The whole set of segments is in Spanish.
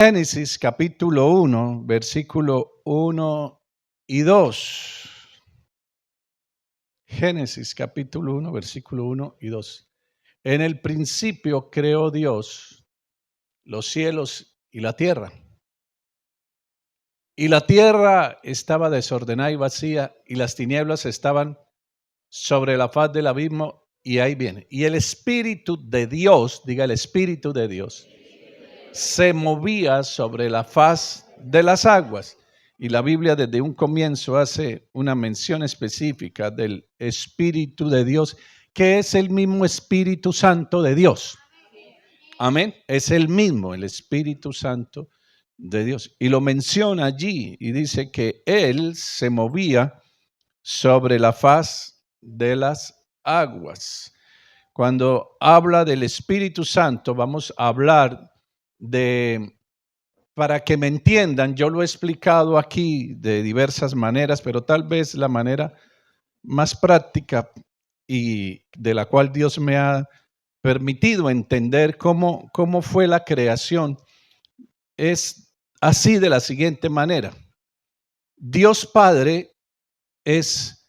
Génesis capítulo 1, versículo 1 y 2. Génesis capítulo 1, versículo 1 y 2. En el principio creó Dios los cielos y la tierra. Y la tierra estaba desordenada y vacía, y las tinieblas estaban sobre la faz del abismo. Y ahí viene. Y el Espíritu de Dios, diga el Espíritu de Dios, se movía sobre la faz de las aguas. Y la Biblia desde un comienzo hace una mención específica del Espíritu de Dios, que es el mismo Espíritu Santo de Dios. Amén. Es el mismo, el Espíritu Santo de Dios. Y lo menciona allí y dice que Él se movía sobre la faz de las aguas. Cuando habla del Espíritu Santo, vamos a hablar para que me entiendan, yo lo he explicado aquí de diversas maneras, pero tal vez la manera más práctica y de la cual Dios me ha permitido entender cómo fue la creación es así, de la siguiente manera. Dios Padre es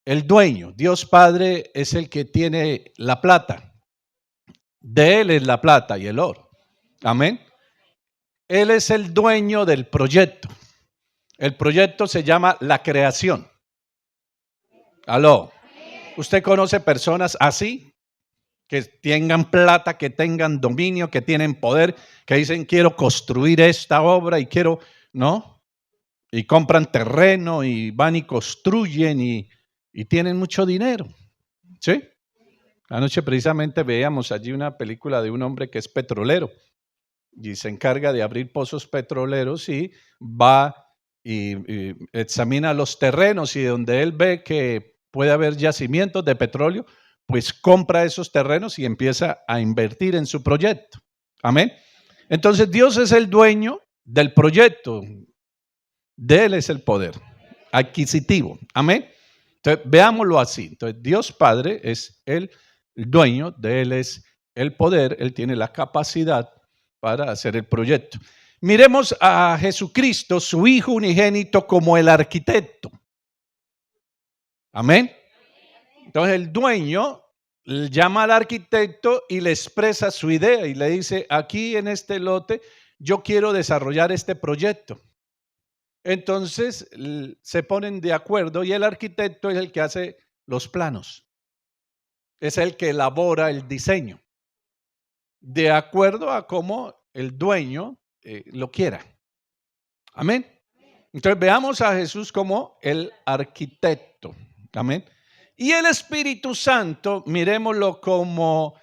el dueño, Dios Padre es el que tiene la plata, de Él es la plata y el oro. Amén. Él es el dueño del proyecto. El proyecto se llama la creación. Aló. ¿Usted conoce personas así? Que tengan plata, que tengan dominio, que tienen poder, que dicen quiero construir esta obra y quiero, ¿no? Y compran terreno y van y construyen y tienen mucho dinero. ¿Sí? Anoche precisamente veíamos allí una película de un hombre que es petrolero y se encarga de abrir pozos petroleros y va y examina los terrenos, y donde él ve que puede haber yacimientos de petróleo, pues compra esos terrenos y empieza a invertir en su proyecto. Amén. Entonces Dios es el dueño del proyecto, de Él es el poder adquisitivo. Amén. Entonces veámoslo así. Entonces Dios Padre es el dueño, de Él es el poder, Él tiene la capacidad para hacer el proyecto. Miremos a Jesucristo, su Hijo unigénito, como el arquitecto. Amén. Entonces el dueño llama al arquitecto y le expresa su idea y le dice, aquí en este lote yo quiero desarrollar este proyecto. Entonces se ponen de acuerdo y el arquitecto es el que hace los planos. Es el que elabora el diseño, de acuerdo a cómo el dueño lo quiera. Amén. Entonces veamos a Jesús como el arquitecto. Amén. Y el Espíritu Santo, miremoslo como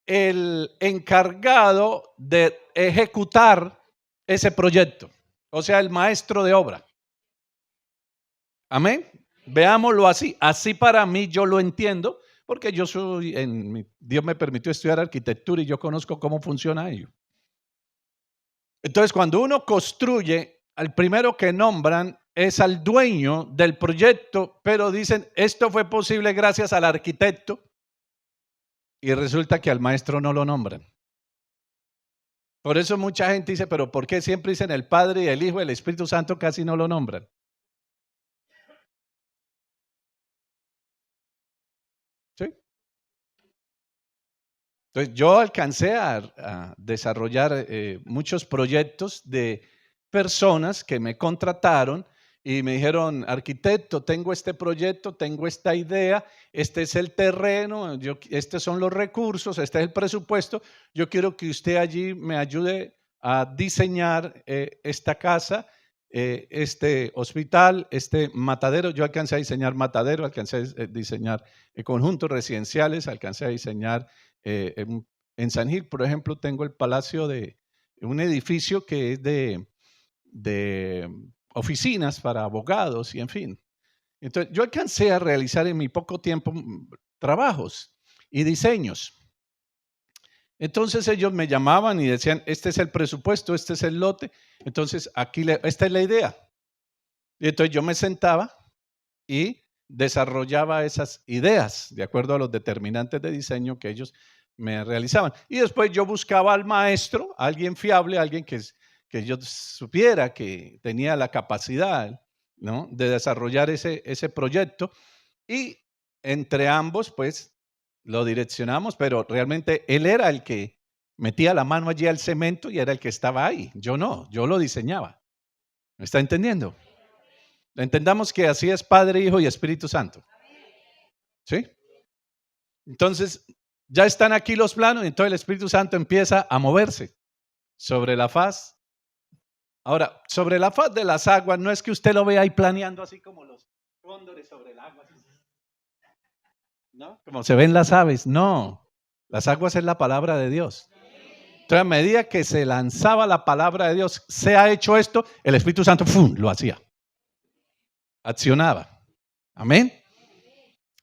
el encargado de ejecutar ese proyecto. O sea, el maestro de obra. Amén. Veámoslo así. Así para mí yo lo entiendo, porque yo soy, Dios me permitió estudiar arquitectura y yo conozco cómo funciona ello. Entonces, cuando uno construye, al primero que nombran es al dueño del proyecto, pero dicen, esto fue posible gracias al arquitecto, y resulta que al maestro no lo nombran. Por eso mucha gente dice, pero ¿por qué siempre dicen el Padre y el Hijo y el Espíritu Santo casi no lo nombran? ¿Sí? Entonces yo alcancé a desarrollar muchos proyectos de personas que me contrataron y me dijeron, arquitecto, tengo este proyecto, tengo esta idea, este es el terreno, estos son los recursos, este es el presupuesto, yo quiero que usted allí me ayude a diseñar esta casa, este hospital, este matadero. Yo alcancé a diseñar matadero, alcancé a diseñar conjuntos residenciales, alcancé a diseñar en San Gil, por ejemplo, tengo el palacio de un edificio que es de oficinas para abogados y en fin. Entonces, yo alcancé a realizar en mi poco tiempo trabajos y diseños. Entonces ellos me llamaban y decían, este es el presupuesto, este es el lote, entonces esta es la idea. Y entonces yo me sentaba y desarrollaba esas ideas de acuerdo a los determinantes de diseño que ellos me realizaban. Y después yo buscaba al maestro, alguien fiable, alguien que yo supiera que tenía la capacidad, ¿no?, de desarrollar ese proyecto, y entre ambos pues lo direccionamos, pero realmente él era el que metía la mano allí al cemento y era el que estaba ahí. Yo no, yo lo diseñaba. ¿Me está entendiendo? Entendamos que así es Padre, Hijo y Espíritu Santo. ¿Sí? Entonces, ya están aquí los planos y entonces el Espíritu Santo empieza a moverse sobre la faz. Ahora, sobre la faz de las aguas, no es que usted lo vea ahí planeando así como los cóndores sobre el agua, ¿no? Como se ven las aves. No, las aguas es la palabra de Dios. Entonces, a medida que se lanzaba la palabra de Dios, se ha hecho esto, el Espíritu Santo ¡fum!, lo hacía. Accionaba. Amén.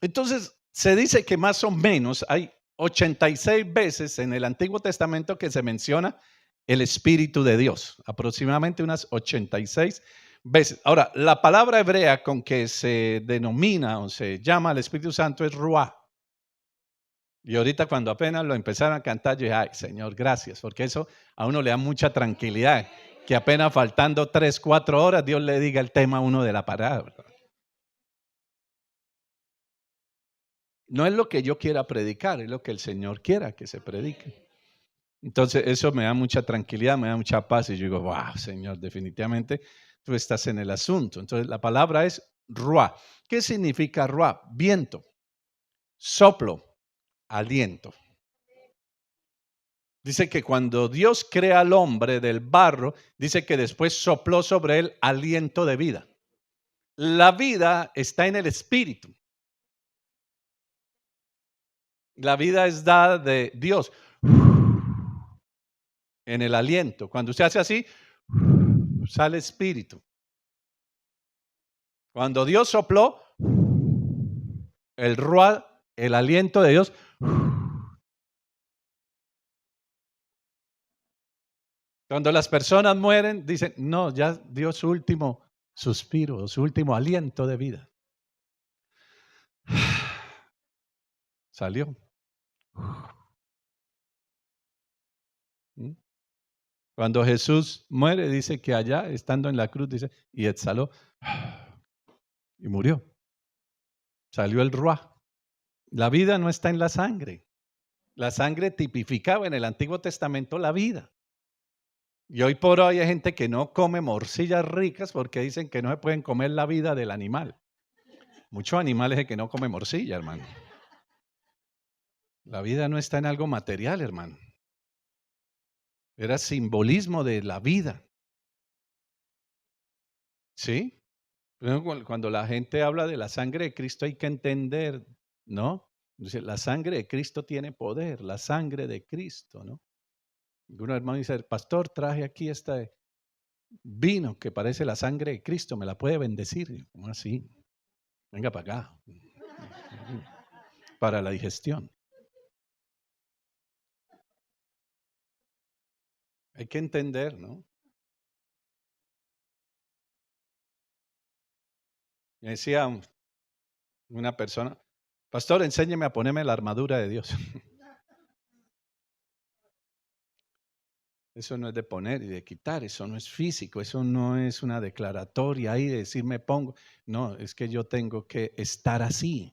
Entonces, se dice que más o menos hay 86 veces en el Antiguo Testamento que se menciona el Espíritu de Dios, aproximadamente unas 86 veces. Ahora, la palabra hebrea con que se denomina o se llama al Espíritu Santo es Ruá. Y ahorita cuando apenas lo empezaron a cantar, yo dije, ay, Señor, gracias, porque eso a uno le da mucha tranquilidad, que apenas faltando 3, 4 horas, Dios le diga el tema a uno de la palabra. No es lo que yo quiera predicar, es lo que el Señor quiera que se predique. Entonces, eso me da mucha tranquilidad, me da mucha paz y yo digo, wow, Señor, definitivamente tú estás en el asunto. Entonces, la palabra es ruá. ¿Qué significa ruá? Viento, soplo, aliento. Dice que cuando Dios crea al hombre del barro, dice que después sopló sobre él aliento de vida. La vida está en el espíritu. La vida es dada de Dios en el aliento. Cuando usted hace así, sale espíritu. Cuando Dios sopló, el ruá, el aliento de Dios, cuando las personas mueren, dicen, no, ya dio su último suspiro, su último aliento de vida. Salió. Cuando Jesús muere, dice que allá, estando en la cruz, dice, y exhaló, y murió. Salió el ruá. La vida no está en la sangre. La sangre tipificaba en el Antiguo Testamento la vida. Y hoy por hoy hay gente que no come morcillas ricas porque dicen que no se pueden comer la vida del animal. Muchos animales es que no come morcilla, hermano. La vida no está en algo material, hermano. Era simbolismo de la vida. ¿Sí? Cuando la gente habla de la sangre de Cristo hay que entender, ¿no? Dice, la sangre de Cristo tiene poder, la sangre de Cristo, ¿no? Un hermano dice, pastor, traje aquí este vino que parece la sangre de Cristo, ¿me la puede bendecir? ¿Cómo así? Venga para acá. Para la digestión. Hay que entender, ¿no? Me decía una persona, pastor, enséñeme a ponerme la armadura de Dios. Eso no es de poner y de quitar, eso no es físico, eso no es una declaratoria ahí de decir me pongo. No, es que yo tengo que estar así,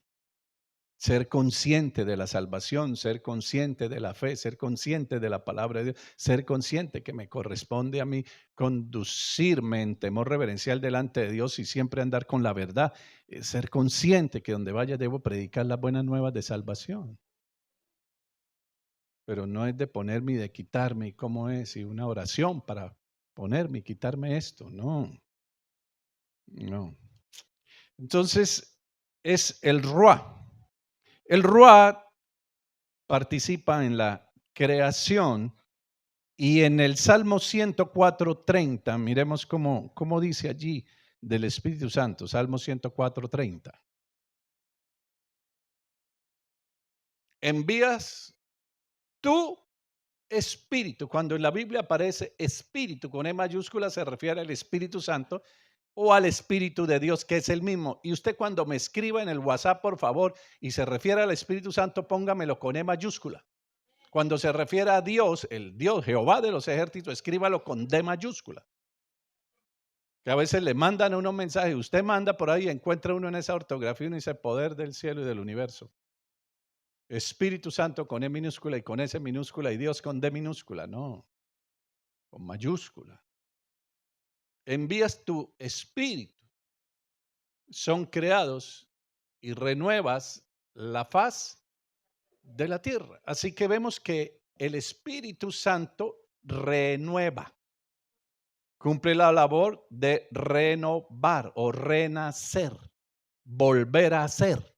ser consciente de la salvación, ser consciente de la fe, ser consciente de la palabra de Dios, ser consciente que me corresponde a mí conducirme en temor reverencial delante de Dios y siempre andar con la verdad, ser consciente que donde vaya debo predicar las buenas nuevas de salvación. Pero no es de ponerme y de quitarme, y cómo es, y una oración para ponerme y quitarme esto, no, no. Entonces, es el Ruá. El Ruá participa en la creación y en el Salmo 104:30, miremos cómo dice allí del Espíritu Santo, Salmo 104:30. Envías tú espíritu. Cuando en la Biblia aparece espíritu con E mayúscula se refiere al Espíritu Santo o al Espíritu de Dios, que es el mismo. Y usted cuando me escriba en el WhatsApp, por favor, y se refiere al Espíritu Santo, póngamelo con E mayúscula. Cuando se refiere a Dios, el Dios, Jehová de los ejércitos, escríbalo con D mayúscula. Que a veces le mandan unos mensajes, usted manda por ahí, encuentra uno en esa ortografía y uno dice poder del cielo y del universo. Espíritu Santo con E minúscula y con S minúscula y Dios con D minúscula, no, con mayúscula. Envías tu espíritu, son creados y renuevas la faz de la tierra. Así que vemos que el Espíritu Santo renueva, cumple la labor de renovar o renacer, volver a ser.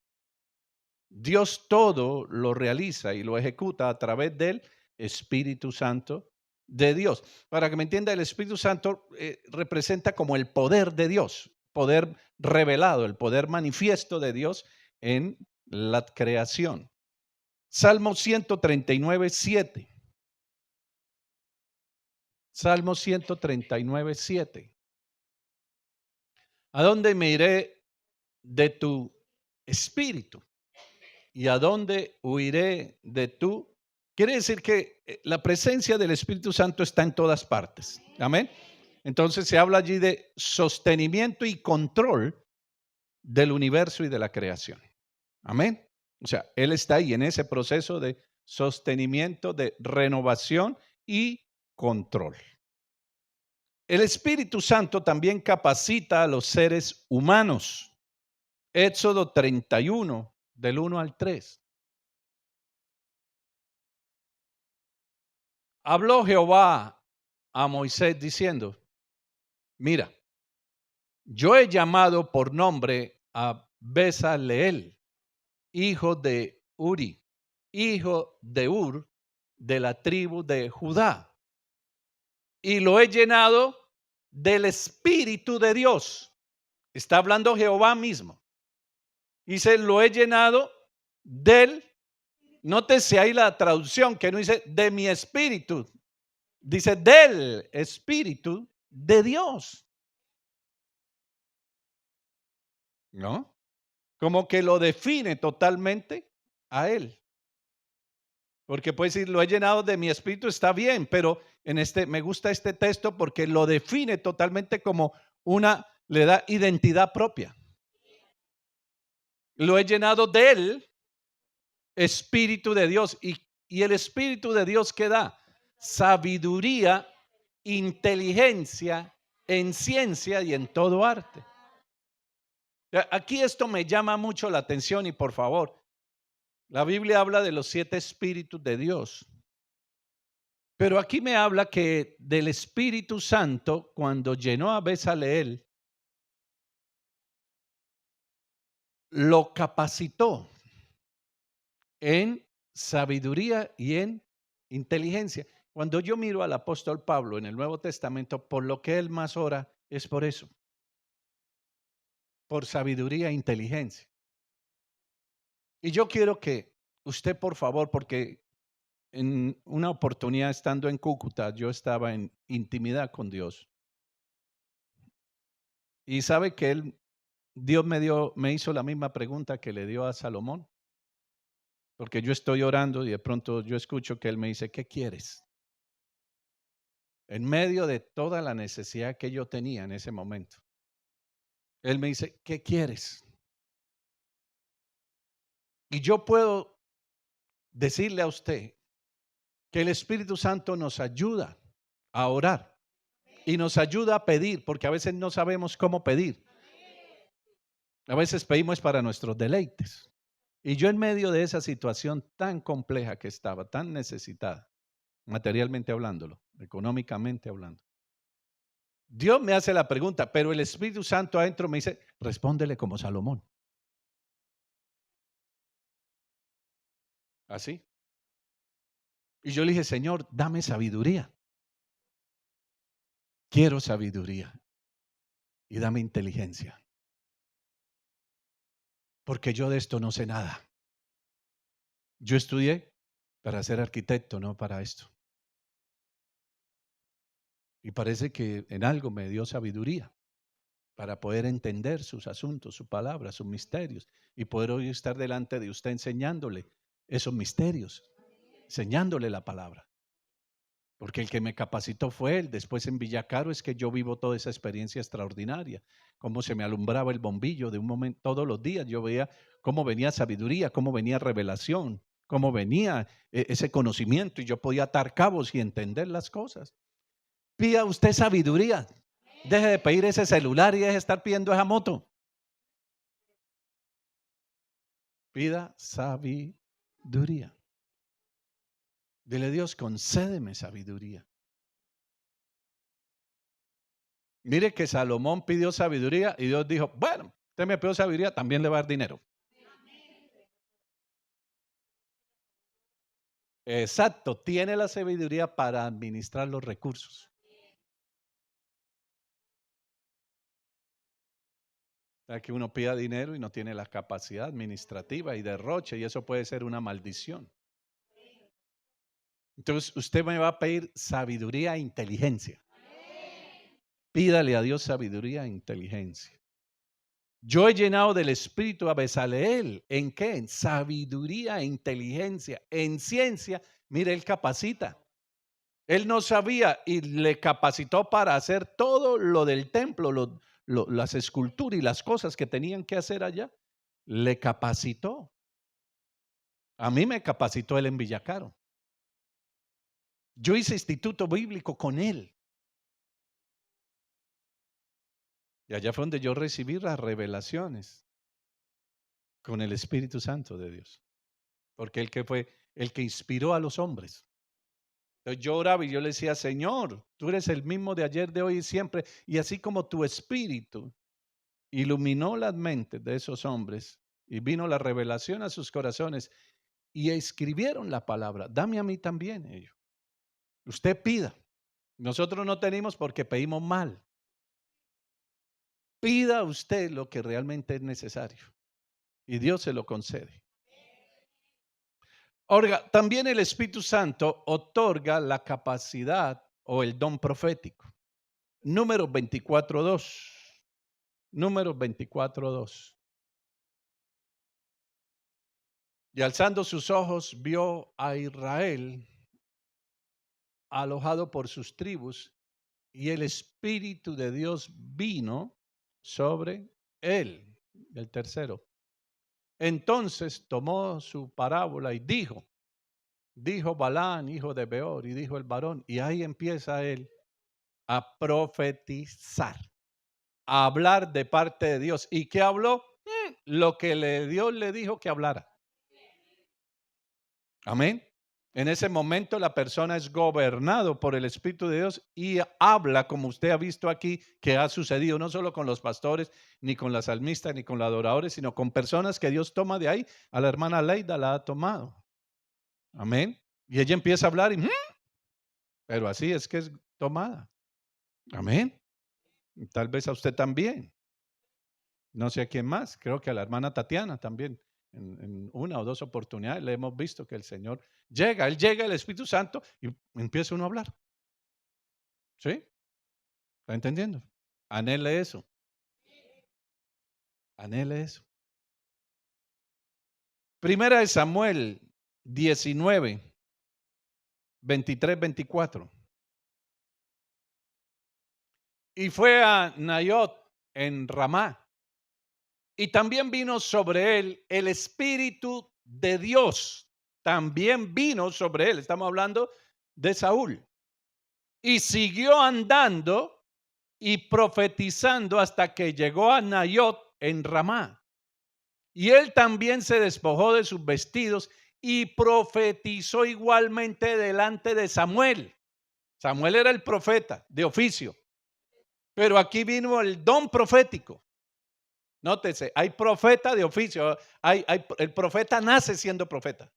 Dios todo lo realiza y lo ejecuta a través del Espíritu Santo de Dios. Para que me entienda, el Espíritu Santo representa como el poder de Dios, poder revelado, el poder manifiesto de Dios en la creación. Salmo 139, 7. Salmo 139, 7. ¿A dónde me iré de tu espíritu? ¿Y a dónde huiré de tú? Quiere decir que la presencia del Espíritu Santo está en todas partes. Amén. Entonces se habla allí de sostenimiento y control del universo y de la creación. Amén. O sea, Él está ahí en ese proceso de sostenimiento, de renovación y control. El Espíritu Santo también capacita a los seres humanos. Éxodo 31, del 1 al 3. Habló Jehová a Moisés diciendo, mira, yo he llamado por nombre a Bezaleel, hijo de Uri, hijo de Ur, de la tribu de Judá, y lo he llenado del Espíritu de Dios. Está hablando Jehová mismo. Dice, lo he llenado del, nótese ahí la traducción que no dice de mi espíritu, dice del Espíritu de Dios. ¿No? Como que lo define totalmente a Él. Porque puede decir, lo he llenado de mi espíritu, está bien, pero me gusta este texto porque lo define totalmente como le da identidad propia. Lo he llenado del Espíritu de Dios. Y el Espíritu de Dios, ¿qué da? Sabiduría, inteligencia en ciencia y en todo arte. Aquí esto me llama mucho la atención y por favor, la Biblia habla de los 7 espíritus de Dios. Pero aquí me habla que del Espíritu Santo, cuando llenó a Bezaleel, lo capacitó en sabiduría y en inteligencia. Cuando yo miro al apóstol Pablo en el Nuevo Testamento, por lo que él más ora es por eso, por sabiduría e inteligencia. Y yo quiero que usted, por favor, porque en una oportunidad estando en Cúcuta, yo estaba en intimidad con Dios. Y sabe que Dios me hizo la misma pregunta que le dio a Salomón. Porque yo estoy orando y de pronto yo escucho que él me dice, ¿qué quieres? En medio de toda la necesidad que yo tenía en ese momento. Él me dice, ¿qué quieres? Y yo puedo decirle a usted que el Espíritu Santo nos ayuda a orar y nos ayuda a pedir, porque a veces no sabemos cómo pedir. A veces pedimos para nuestros deleites. Y yo en medio de esa situación tan compleja que estaba, tan necesitada, materialmente hablándolo, económicamente hablando, Dios me hace la pregunta, pero el Espíritu Santo adentro me dice, respóndele como Salomón. Así. Y yo le dije, Señor, dame sabiduría. Quiero sabiduría. Y dame inteligencia. Porque yo de esto no sé nada. Yo estudié para ser arquitecto, no para esto. Y parece que en algo me dio sabiduría para poder entender sus asuntos, su palabra, sus misterios y poder hoy estar delante de usted enseñándole esos misterios. enseñándole la palabra. Porque el que me capacitó fue él. Después en Villacaro es que yo vivo toda esa experiencia extraordinaria. Cómo se me alumbraba el bombillo de un momento, todos los días yo veía cómo venía sabiduría, cómo venía revelación, cómo venía ese conocimiento y yo podía atar cabos y entender las cosas. Pida usted sabiduría. Deje de pedir ese celular y deje de estar pidiendo esa moto. Pida sabiduría. Dile a Dios, concédeme sabiduría. Mire que Salomón pidió sabiduría y Dios dijo, bueno, usted me pidió sabiduría, también le va a dar dinero. Exacto, tiene la sabiduría para administrar los recursos. O sea, que uno pida dinero y no tiene la capacidad administrativa y derroche, y eso puede ser una maldición. Entonces, usted me va a pedir sabiduría e inteligencia. Pídale a Dios sabiduría e inteligencia. Yo he llenado del Espíritu a Bezaleel. ¿En qué? En sabiduría e inteligencia. En ciencia, mire, él capacita. Él no sabía y le capacitó para hacer todo lo del templo, las esculturas y las cosas que tenían que hacer allá. Le capacitó. A mí me capacitó él en Villacaro. Yo hice instituto bíblico con él. Y allá fue donde yo recibí las revelaciones con el Espíritu Santo de Dios. Porque él que fue el que inspiró a los hombres. Entonces yo oraba y yo le decía, Señor, tú eres el mismo de ayer, de hoy y siempre. Y así como tu Espíritu iluminó las mentes de esos hombres y vino la revelación a sus corazones y escribieron la palabra, dame a mí también ello. Usted pida. Nosotros no tenemos porque pedimos mal. Pida usted lo que realmente es necesario y Dios se lo concede. Ahora, también el Espíritu Santo otorga la capacidad o el don profético. Números 24:2. Números 24:2. Y alzando sus ojos vio a Israel alojado por sus tribus y el Espíritu de Dios vino sobre él. El tercero. Entonces tomó su parábola y dijo Balán, hijo de Beor, y dijo el varón, y ahí empieza él a profetizar, a hablar de parte de Dios. ¿Y qué habló? Lo que Dios le dijo que hablara. Amén. En ese momento la persona es gobernado por el Espíritu de Dios y habla, como usted ha visto aquí, que ha sucedido no solo con los pastores, ni con las salmistas, ni con los adoradores, sino con personas que Dios toma de ahí. A la hermana Leida la ha tomado. Amén. Y ella empieza a hablar pero así es que es tomada. Amén. Y tal vez a usted también. No sé a quién más. Creo que a la hermana Tatiana también. En una o dos oportunidades le hemos visto que el Señor llega, Él llega, el Espíritu Santo, y empieza uno a hablar. ¿Sí? ¿Está entendiendo? Anhele eso. Anhele eso. Primera de Samuel 19, 23, 24. Y fue a Nayot en Ramá. Y también vino sobre él el Espíritu de Dios. También vino sobre él. Estamos hablando de Saúl. Y siguió andando y profetizando hasta que llegó a Nayot en Ramá. Y él también se despojó de sus vestidos y profetizó igualmente delante de Samuel. Samuel era el profeta de oficio. Pero aquí vino el don profético. Nótese, hay profeta de oficio. El profeta nace siendo profeta.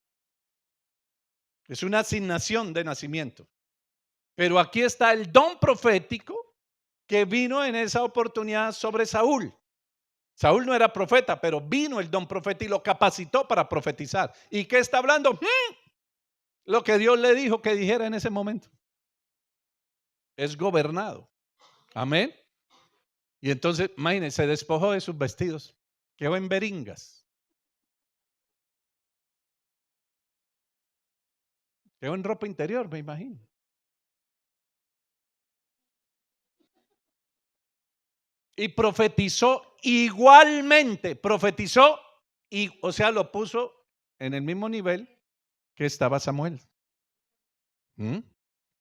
Es una asignación de nacimiento. Pero aquí está el don profético que vino en esa oportunidad sobre Saúl. Saúl no era profeta, pero vino el don profeta y lo capacitó para profetizar. ¿Y qué está hablando? Lo que Dios le dijo que dijera en ese momento. Es gobernado. Amén. Y entonces, imagínense, se despojó de sus vestidos. Quedó en beringas. Quedó en ropa interior, me imagino. Y profetizó igualmente, profetizó y, o sea, lo puso en el mismo nivel que estaba Samuel. ¿Mm?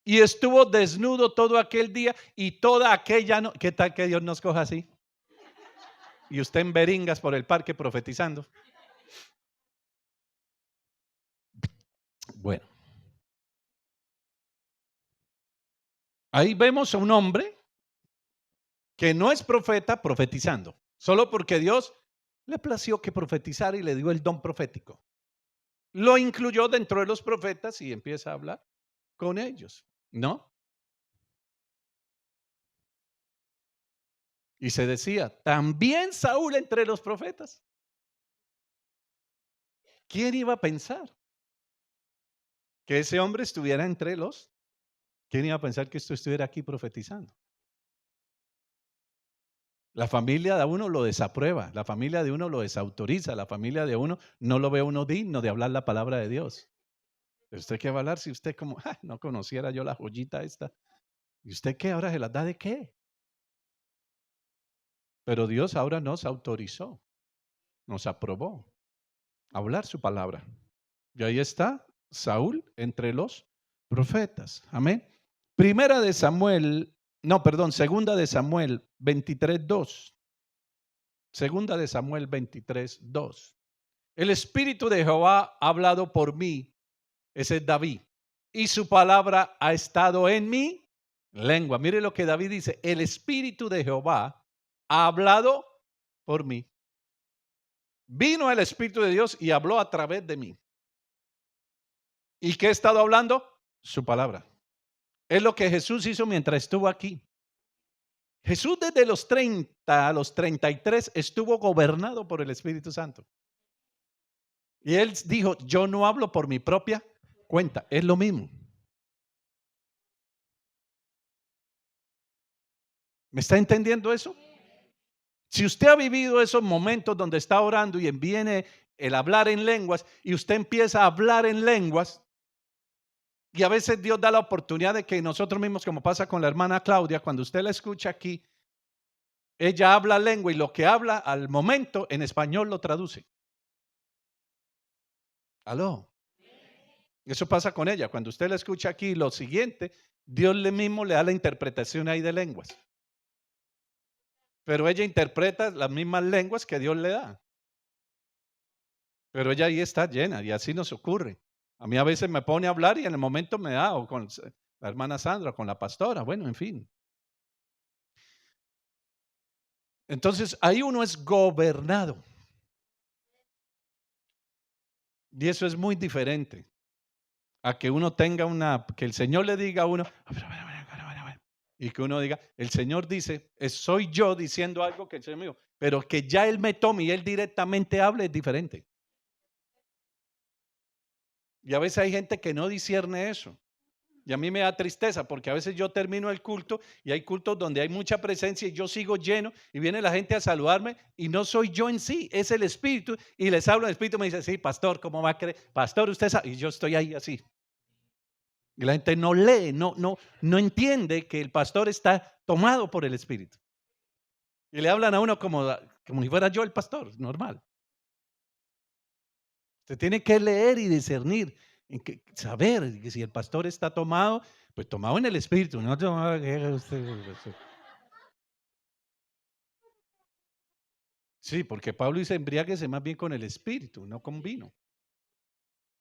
Y estuvo desnudo todo aquel día y toda aquella noche. ¿Qué tal que Dios nos coja así? Y usted en beringas por el parque profetizando. Bueno, ahí vemos a un hombre que no es profeta profetizando, solo porque Dios le plació que profetizara y le dio el don profético. Lo incluyó dentro de los profetas y empieza a hablar con ellos, ¿no? Y se decía, también Saúl entre los profetas. ¿Quién iba a pensar que ese hombre estuviera entre los? ¿Quién iba a pensar que esto estuviera aquí profetizando? La familia de uno lo desaprueba, la familia de uno lo desautoriza, la familia de uno no lo ve a uno digno de hablar la palabra de Dios. Pero usted qué va a hablar si usted como, no conociera yo la joyita esta. ¿Y usted qué? ¿Ahora se las da de qué? Pero Dios ahora nos autorizó, nos aprobó a hablar su palabra. Y ahí está Saúl entre los profetas. Amén. Primera de Samuel, no, perdón, segunda de Samuel 23:2. Segunda de Samuel 23:2. El Espíritu de Jehová ha hablado por mí, ese es David, y su palabra ha estado en mi lengua. Mire lo que David dice, el Espíritu de Jehová ha hablado por mí. Vino el Espíritu de Dios y habló a través de mí. ¿Y qué he estado hablando? Su palabra. Es lo que Jesús hizo mientras estuvo aquí. Jesús desde los 30 a los 33 estuvo gobernado por el Espíritu Santo. Y él dijo, yo no hablo por mi propia cuenta. Es lo mismo. ¿Me está entendiendo eso? Si usted ha vivido esos momentos donde está orando y viene el hablar en lenguas y usted empieza a hablar en lenguas y a veces Dios da la oportunidad de que nosotros mismos, como pasa con la hermana Claudia, cuando usted la escucha aquí, ella habla lengua y lo que habla al momento en español lo traduce. Aló. Eso pasa con ella. Cuando usted la escucha aquí, lo siguiente, Dios le mismo le da la interpretación ahí de lenguas. Pero ella interpreta las mismas lenguas que Dios le da. Pero ella ahí está llena y así nos ocurre. A mí a veces me pone a hablar y en el momento me da, o con la hermana Sandra, o con la pastora, bueno, en fin. Entonces ahí uno es gobernado. Y eso es muy diferente a que uno tenga que el Señor le diga a uno, y que uno diga, el Señor dice, soy yo diciendo algo que el Señor me dijo, pero que ya Él me tome y Él directamente hable es diferente. Y a veces hay gente que no discierne eso. Y a mí me da tristeza porque a veces yo termino el culto y hay cultos donde hay mucha presencia y yo sigo lleno y viene la gente a saludarme y no soy yo en sí, es el Espíritu y les hablo, el Espíritu me dice, sí, pastor, ¿cómo va a creer? Pastor, usted sabe, y yo estoy ahí así. Y la gente no lee, no entiende que el pastor está tomado por el Espíritu. Y le hablan a uno como si fuera yo el pastor, normal. Usted tiene que leer y discernir, saber que si el pastor está tomado, pues tomado en el Espíritu, no tomado. Sí, porque Pablo dice, embriáguese más bien con el Espíritu, no con vino.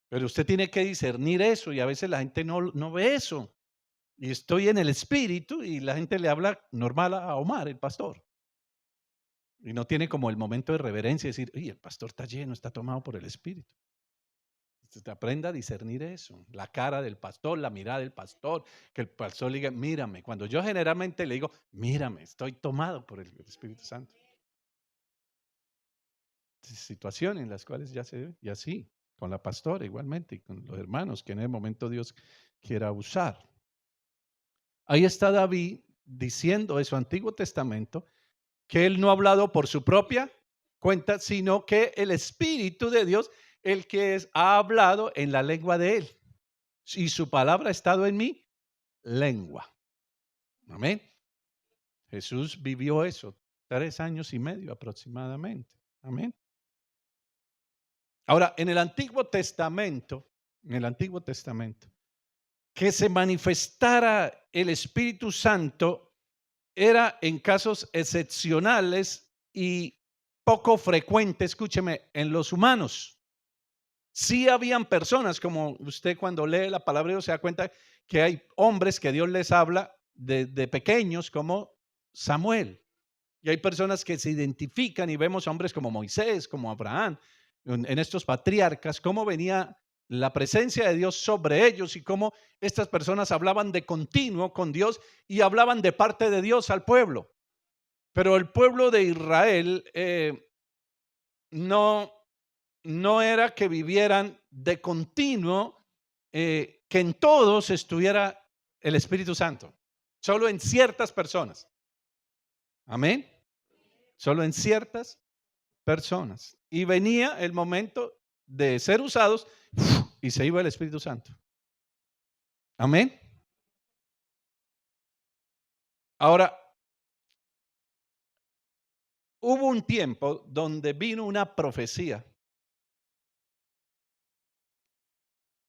Pero usted tiene que discernir eso y a veces la gente no ve eso. Y estoy en el Espíritu y la gente le habla normal a Omar, el pastor. Y no tiene como el momento de reverencia y decir, oye, el pastor está lleno, está tomado por el Espíritu. Usted aprenda a discernir eso, la cara del pastor, la mirada del pastor, que el pastor le diga, mírame. Cuando yo generalmente le digo, mírame, estoy tomado por el Espíritu Santo. Situaciones en las cuales ya se ve, y así, con la pastora igualmente, y con los hermanos que en el momento Dios quiera usar. Ahí está David diciendo en su Antiguo Testamento que él no ha hablado por su propia cuenta, sino que el Espíritu de Dios, el que ha hablado en la lengua de él. y su palabra ha estado en mi lengua. Amén. Jesús vivió eso 3 años y medio aproximadamente. Amén. Ahora, en el Antiguo Testamento, que se manifestara el Espíritu Santo era en casos excepcionales y poco frecuente, escúcheme, en los humanos. Sí habían personas, como usted cuando lee la palabra de Dios se da cuenta que hay hombres que Dios les habla de pequeños como Samuel. Y hay personas que se identifican y vemos hombres como Moisés, como Abraham, en estos patriarcas, cómo venía la presencia de Dios sobre ellos y cómo estas personas hablaban de continuo con Dios y hablaban de parte de Dios al pueblo. Pero el pueblo de Israel no, no era que vivieran de continuo, que en todos estuviera el Espíritu Santo, solo en ciertas personas. Amén. Solo en ciertas personas. Y venía el momento de ser usados y se iba el Espíritu Santo. Amén. Ahora, hubo un tiempo donde vino una profecía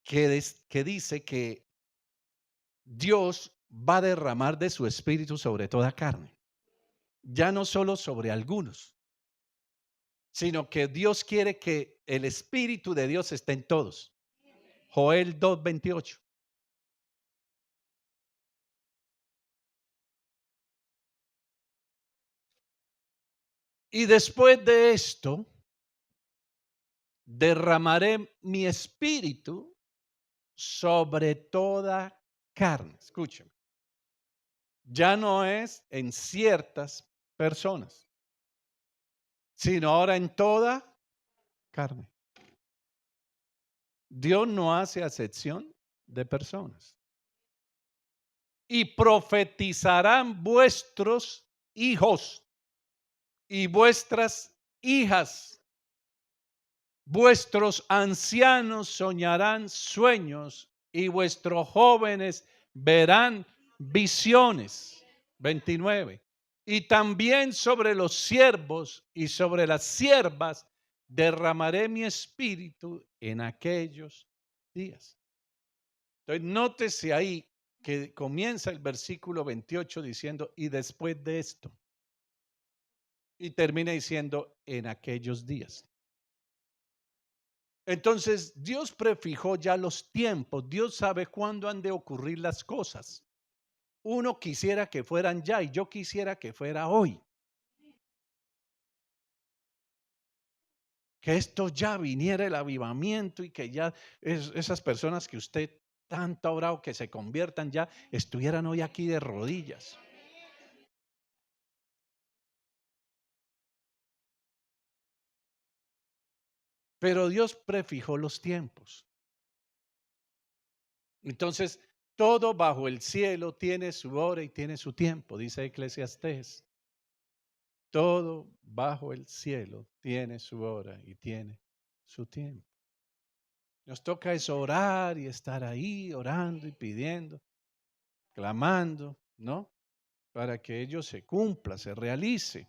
que dice que Dios va a derramar de su Espíritu sobre toda carne. Ya no solo sobre algunos, sino que Dios quiere que el Espíritu de Dios esté en todos. Joel 2:28. Y después de esto, derramaré mi espíritu sobre toda carne. Escúcheme. Ya no es en ciertas personas, sino ahora en toda carne. Dios no hace acepción de personas. Y profetizarán vuestros hijos y vuestras hijas. Vuestros ancianos soñarán sueños y vuestros jóvenes verán visiones. 29. Y también sobre los siervos y sobre las siervas derramaré mi espíritu en aquellos días. Entonces, nótese ahí que comienza el versículo 28 diciendo, y después de esto, y termina diciendo, en aquellos días. Entonces, Dios prefijó ya los tiempos. Dios sabe cuándo han de ocurrir las cosas. Uno quisiera que fueran ya y yo quisiera que fuera hoy. Que esto ya viniera el avivamiento y que ya esas personas que usted tanto ha orado que se conviertan ya estuvieran hoy aquí de rodillas. Pero Dios prefijó los tiempos. Entonces, todo bajo el cielo tiene su hora y tiene su tiempo, dice Eclesiastés. Todo bajo el cielo tiene su hora y tiene su tiempo. Nos toca es orar y estar ahí orando y pidiendo, clamando, ¿no? Para que ello se cumpla, se realice.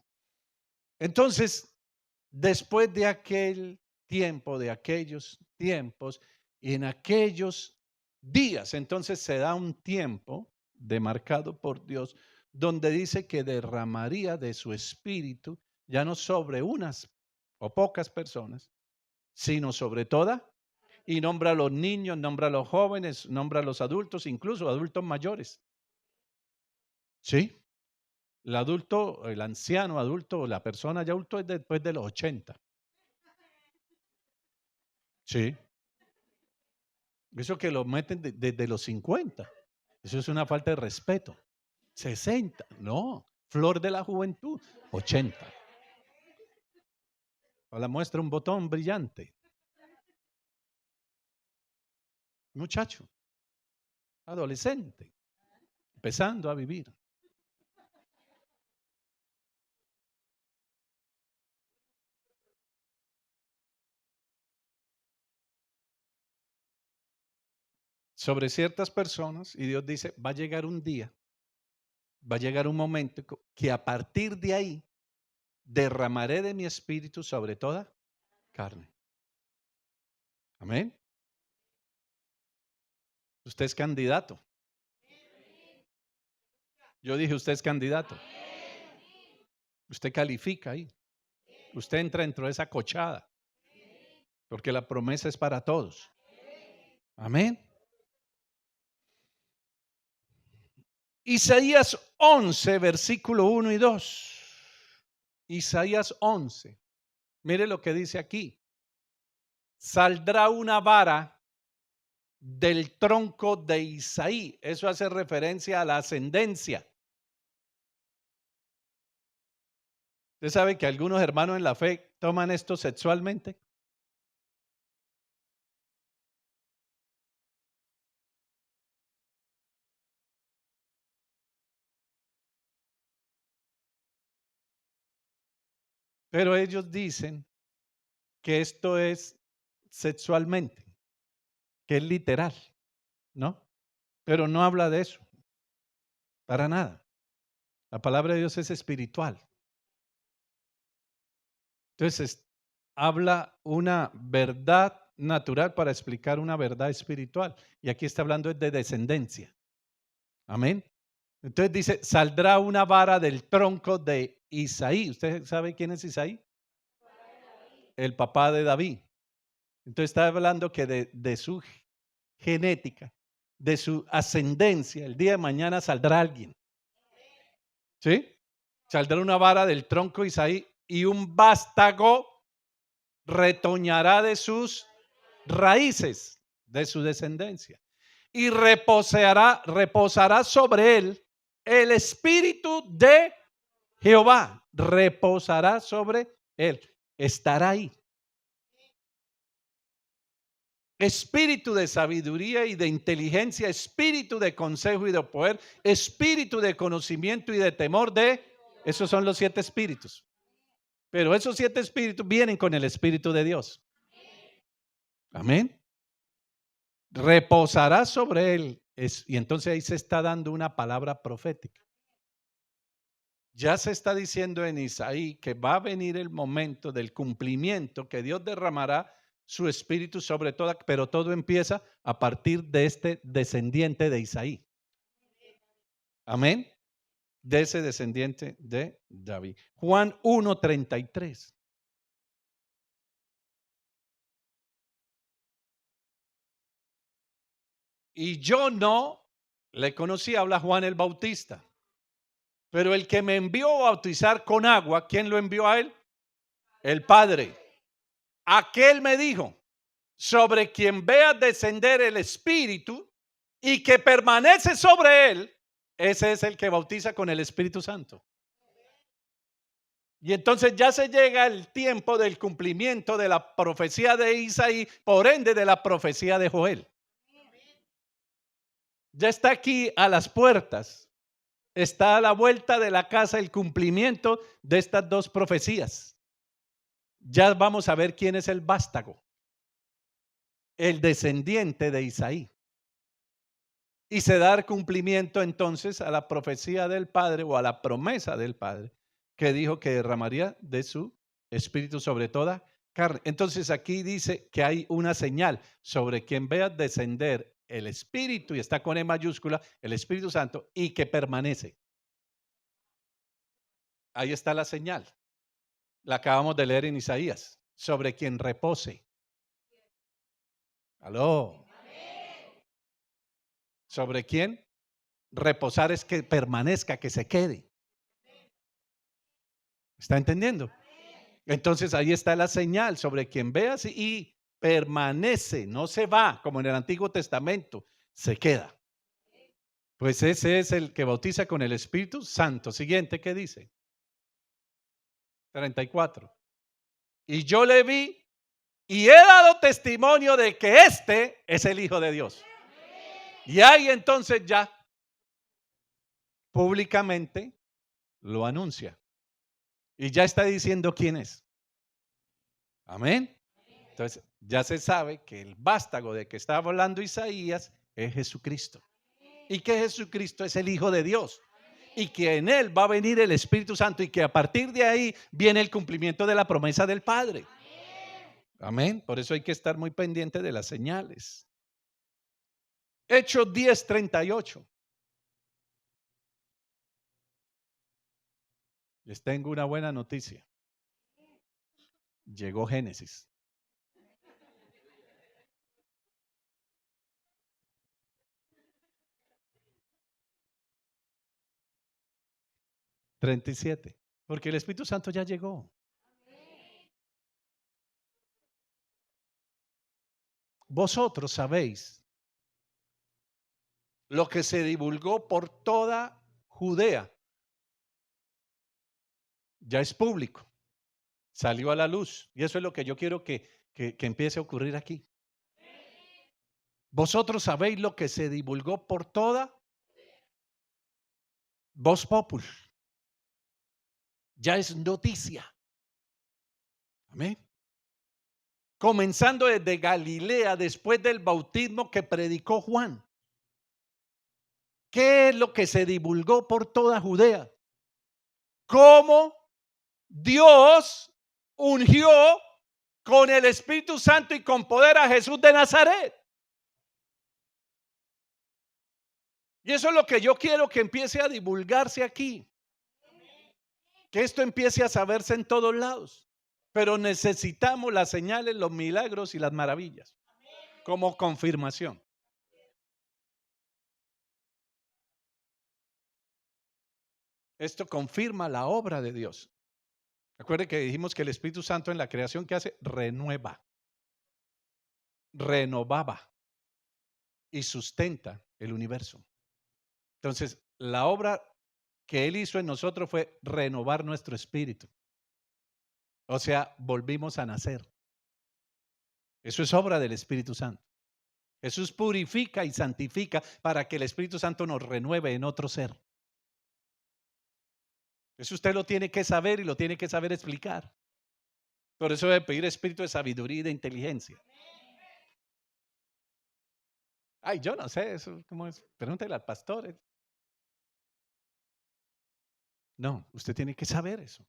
Entonces, después de aquel tiempo, de aquellos tiempos, en aquellos días, entonces se da un tiempo demarcado por Dios donde dice que derramaría de su espíritu ya no sobre unas o pocas personas, sino sobre toda, y nombra a los niños, nombra a los jóvenes, nombra a los adultos, incluso adultos mayores. ¿Sí? El adulto, el anciano adulto, la persona ya adulto es después de los 80. Sí. Eso que lo meten desde los 50. Eso es una falta de respeto. 60. No. Flor de la juventud. 80. Ahora muestra un botón brillante. Muchacho. Adolescente. Empezando a vivir. sobre ciertas personas y Dios dice, va a llegar un día, va a llegar un momento que a partir de ahí derramaré de mi espíritu sobre toda carne. Amén. Usted es candidato. Yo dije, usted es candidato. Usted califica ahí. Usted entra dentro de esa cochada. Porque la promesa es para todos. Amén. Isaías 11, versículo 1 y 2. Isaías 11. Mire lo que dice aquí. Saldrá una vara del tronco de Isaí. Eso hace referencia a la ascendencia. Usted sabe que algunos hermanos en la fe toman esto sexualmente. Pero ellos dicen que esto es sexualmente, que es literal, ¿no? Pero no habla de eso, para nada. La palabra de Dios es espiritual. Entonces, habla una verdad natural para explicar una verdad espiritual. Y aquí está hablando de descendencia. Amén. Entonces dice, saldrá una vara del tronco de Isaí. ¿Usted sabe quién es Isaí? El papá de David. Entonces está hablando que de su genética, de su ascendencia, el día de mañana saldrá alguien. ¿Sí? Saldrá una vara del tronco de Isaí y un vástago retoñará de sus raíces, de su descendencia. Y reposará sobre él el espíritu de Jehová. Reposará sobre él. Estará ahí. Espíritu de sabiduría y de inteligencia, espíritu de consejo y de poder, espíritu de conocimiento y de temor de... Esos son los 7 espíritus. Pero esos 7 espíritus vienen con el Espíritu de Dios. Amén. Reposará sobre él. Y entonces ahí se está dando una palabra profética. Ya se está diciendo en Isaí que va a venir el momento del cumplimiento, que Dios derramará su espíritu sobre toda, pero todo empieza a partir de este descendiente de Isaí. Amén. De ese descendiente de David. Juan 1:33. Y yo no le conocí, habla Juan el Bautista. Pero el que me envió a bautizar con agua, ¿quién lo envió a él? El Padre. Aquel me dijo, sobre quien veas descender el Espíritu y que permanece sobre él, ese es el que bautiza con el Espíritu Santo. Y entonces ya se llega el tiempo del cumplimiento de la profecía de Isaí, por ende de la profecía de Joel. Ya está aquí a las puertas, está a la vuelta de la casa el cumplimiento de estas 2 profecías. Ya vamos a ver quién es el vástago, el descendiente de Isaí. Y se da cumplimiento entonces a la profecía del Padre o a la promesa del Padre que dijo que derramaría de su espíritu sobre toda carne. Entonces aquí dice que hay una señal sobre quien vea descender el Espíritu, y está con E mayúscula, el Espíritu Santo, y que permanece. Ahí está la señal. La acabamos de leer en Isaías, sobre quien repose. Aló. ¿Sobre quién? Reposar es que permanezca, que se quede. ¿Está entendiendo? Entonces ahí está la señal sobre quien veas y permanece, no se va como en el Antiguo Testamento, se queda. Pues ese es el que bautiza con el Espíritu Santo. Siguiente, ¿qué dice? 34. Y yo le vi y he dado testimonio de que este es el Hijo de Dios. Y ahí entonces ya públicamente lo anuncia. Y ya está diciendo quién es. Amén. Entonces ya se sabe que el vástago de que estaba hablando Isaías es Jesucristo. Y que Jesucristo es el Hijo de Dios. Y que en Él va a venir el Espíritu Santo y que a partir de ahí viene el cumplimiento de la promesa del Padre. Amén. Por eso hay que estar muy pendiente de las señales. Hechos 10:38. Les tengo una buena noticia. Llegó Génesis. $37. Porque el Espíritu Santo ya llegó. Vosotros sabéis lo que se divulgó por toda Judea. Ya es público. Salió a la luz. Y eso es lo que yo quiero que empiece a ocurrir aquí. Vosotros sabéis lo que se divulgó por toda Voz Populi. Ya es noticia. Amén. Comenzando desde Galilea, después del bautismo que predicó Juan. ¿Qué es lo que se divulgó por toda Judea? Cómo Dios ungió con el Espíritu Santo y con poder a Jesús de Nazaret. Y eso es lo que yo quiero que empiece a divulgarse aquí. Que esto empiece a saberse en todos lados. Pero necesitamos las señales, los milagros y las maravillas como confirmación. Esto confirma la obra de Dios. Recuerde que dijimos que el Espíritu Santo en la creación que hace renueva, renovaba y sustenta el universo. Entonces, la obra que Él hizo en nosotros fue renovar nuestro espíritu. O sea, volvimos a nacer. Eso es obra del Espíritu Santo. Jesús purifica y santifica para que el Espíritu Santo nos renueve en otro ser. Eso usted lo tiene que saber y lo tiene que saber explicar. Por eso debe pedir espíritu de sabiduría y de inteligencia. Ay, yo no sé eso, ¿cómo es? Pregúntele al pastor. No, usted tiene que saber eso.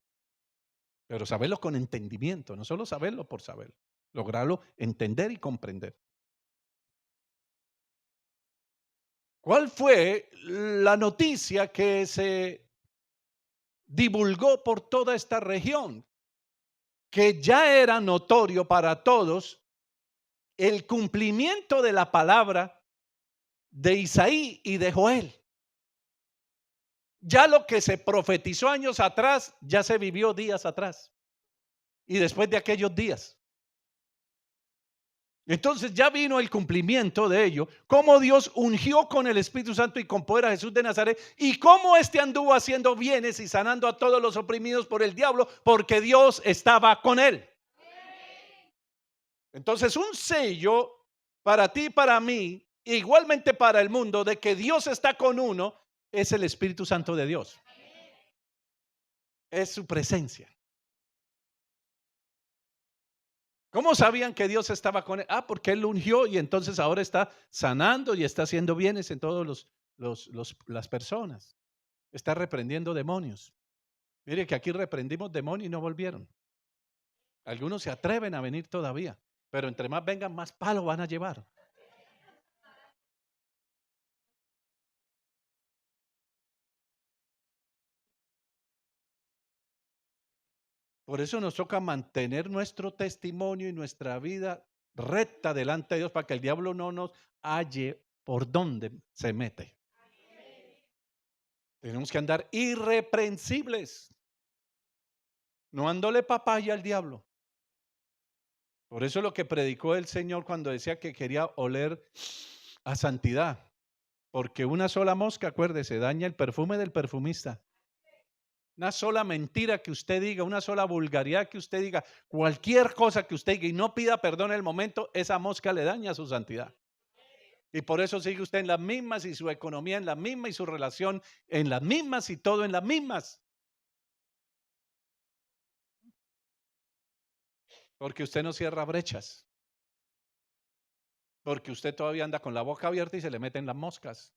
Pero saberlo con entendimiento, no solo saberlo por saberlo. Lograrlo entender y comprender. ¿Cuál fue la noticia que se divulgó por toda esta región? Que ya era notorio para todos el cumplimiento de la palabra de Isaí y de Joel. Ya lo que se profetizó años atrás, ya se vivió días atrás. Y después de aquellos días. Entonces ya vino el cumplimiento de ello, cómo Dios ungió con el Espíritu Santo y con poder a Jesús de Nazaret y cómo éste anduvo haciendo bienes y sanando a todos los oprimidos por el diablo, porque Dios estaba con él. Entonces un sello para ti y para mí, igualmente para el mundo, de que Dios está con uno, es el Espíritu Santo de Dios. Es su presencia. ¿Cómo sabían que Dios estaba con él? Porque él lo ungió y entonces ahora está sanando y está haciendo bienes en todos las personas. Está reprendiendo demonios. Mire que aquí reprendimos demonios y no volvieron. Algunos se atreven a venir todavía, pero entre más vengan, más palo van a llevar. Por eso nos toca mantener nuestro testimonio y nuestra vida recta delante de Dios para que el diablo no nos halle por donde se mete. Tenemos que andar irreprensibles, no dándole papaya al diablo. Por eso lo que predicó el Señor cuando decía que quería oler a santidad, porque una sola mosca, acuérdese, daña el perfume del perfumista. Una sola mentira que usted diga, una sola vulgaridad que usted diga, cualquier cosa que usted diga y no pida perdón en el momento, esa mosca le daña su santidad. Y por eso sigue usted en las mismas y su economía en las mismas y su relación en las mismas y todo en las mismas. Porque usted no cierra brechas. Porque usted todavía anda con la boca abierta y se le meten las moscas.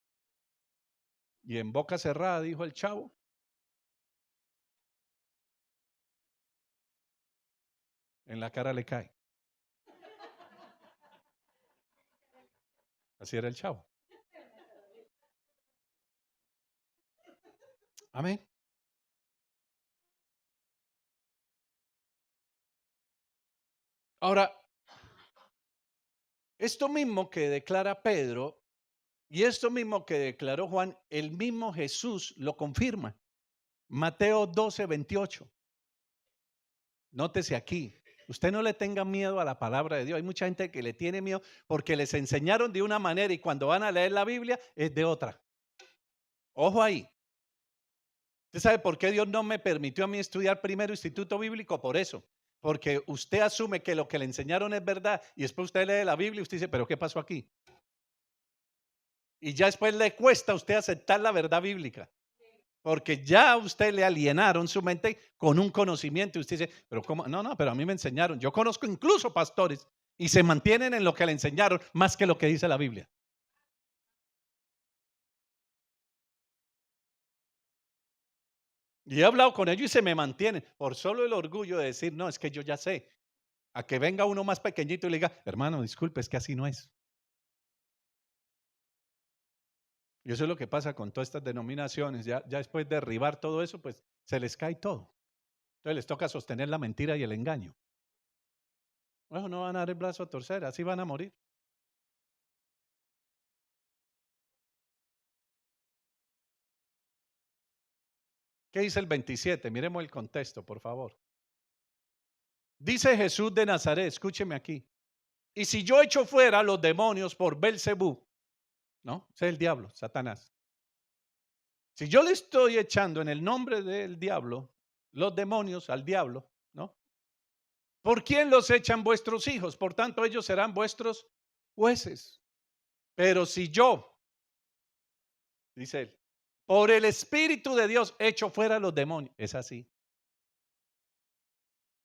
Y en boca cerrada, dijo el chavo. En la cara le cae. Así era el chavo. Amén. Ahora, esto mismo que declara Pedro y esto mismo que declaró Juan, el mismo Jesús lo confirma. Mateo 12:28. Nótese aquí. Usted no le tenga miedo a la palabra de Dios. Hay mucha gente que le tiene miedo porque les enseñaron de una manera y cuando van a leer la Biblia es de otra. Ojo ahí. ¿Usted sabe por qué Dios no me permitió a mí estudiar primero instituto bíblico? Por eso. Porque usted asume que lo que le enseñaron es verdad y después usted lee la Biblia y usted dice, ¿pero qué pasó aquí? Y ya después le cuesta a usted aceptar la verdad bíblica. Porque ya a usted le alienaron su mente con un conocimiento y usted dice, pero ¿cómo? No, no, pero a mí me enseñaron. Yo conozco incluso pastores y se mantienen en lo que le enseñaron más que lo que dice la Biblia. Y he hablado con ellos y se me mantienen por solo el orgullo de decir, no, es que yo ya sé. A que venga uno más pequeñito y le diga, hermano, disculpe, es que así no es. Y eso es lo que pasa con todas estas denominaciones. Ya después de derribar todo eso, pues se les cae todo. Entonces les toca sostener la mentira y el engaño. Bueno, no van a dar el brazo a torcer, así van a morir. ¿Qué dice el 27? Miremos el contexto, por favor. Dice Jesús de Nazaret, escúcheme aquí. Y si yo echo fuera los demonios por Belcebú, ¿no? Ese es el diablo, Satanás. Si yo le estoy echando en el nombre del diablo los demonios al diablo, ¿no? ¿Por quién los echan vuestros hijos? Por tanto, ellos serán vuestros jueces. Pero si yo, dice él, por el Espíritu de Dios echo fuera los demonios, es así.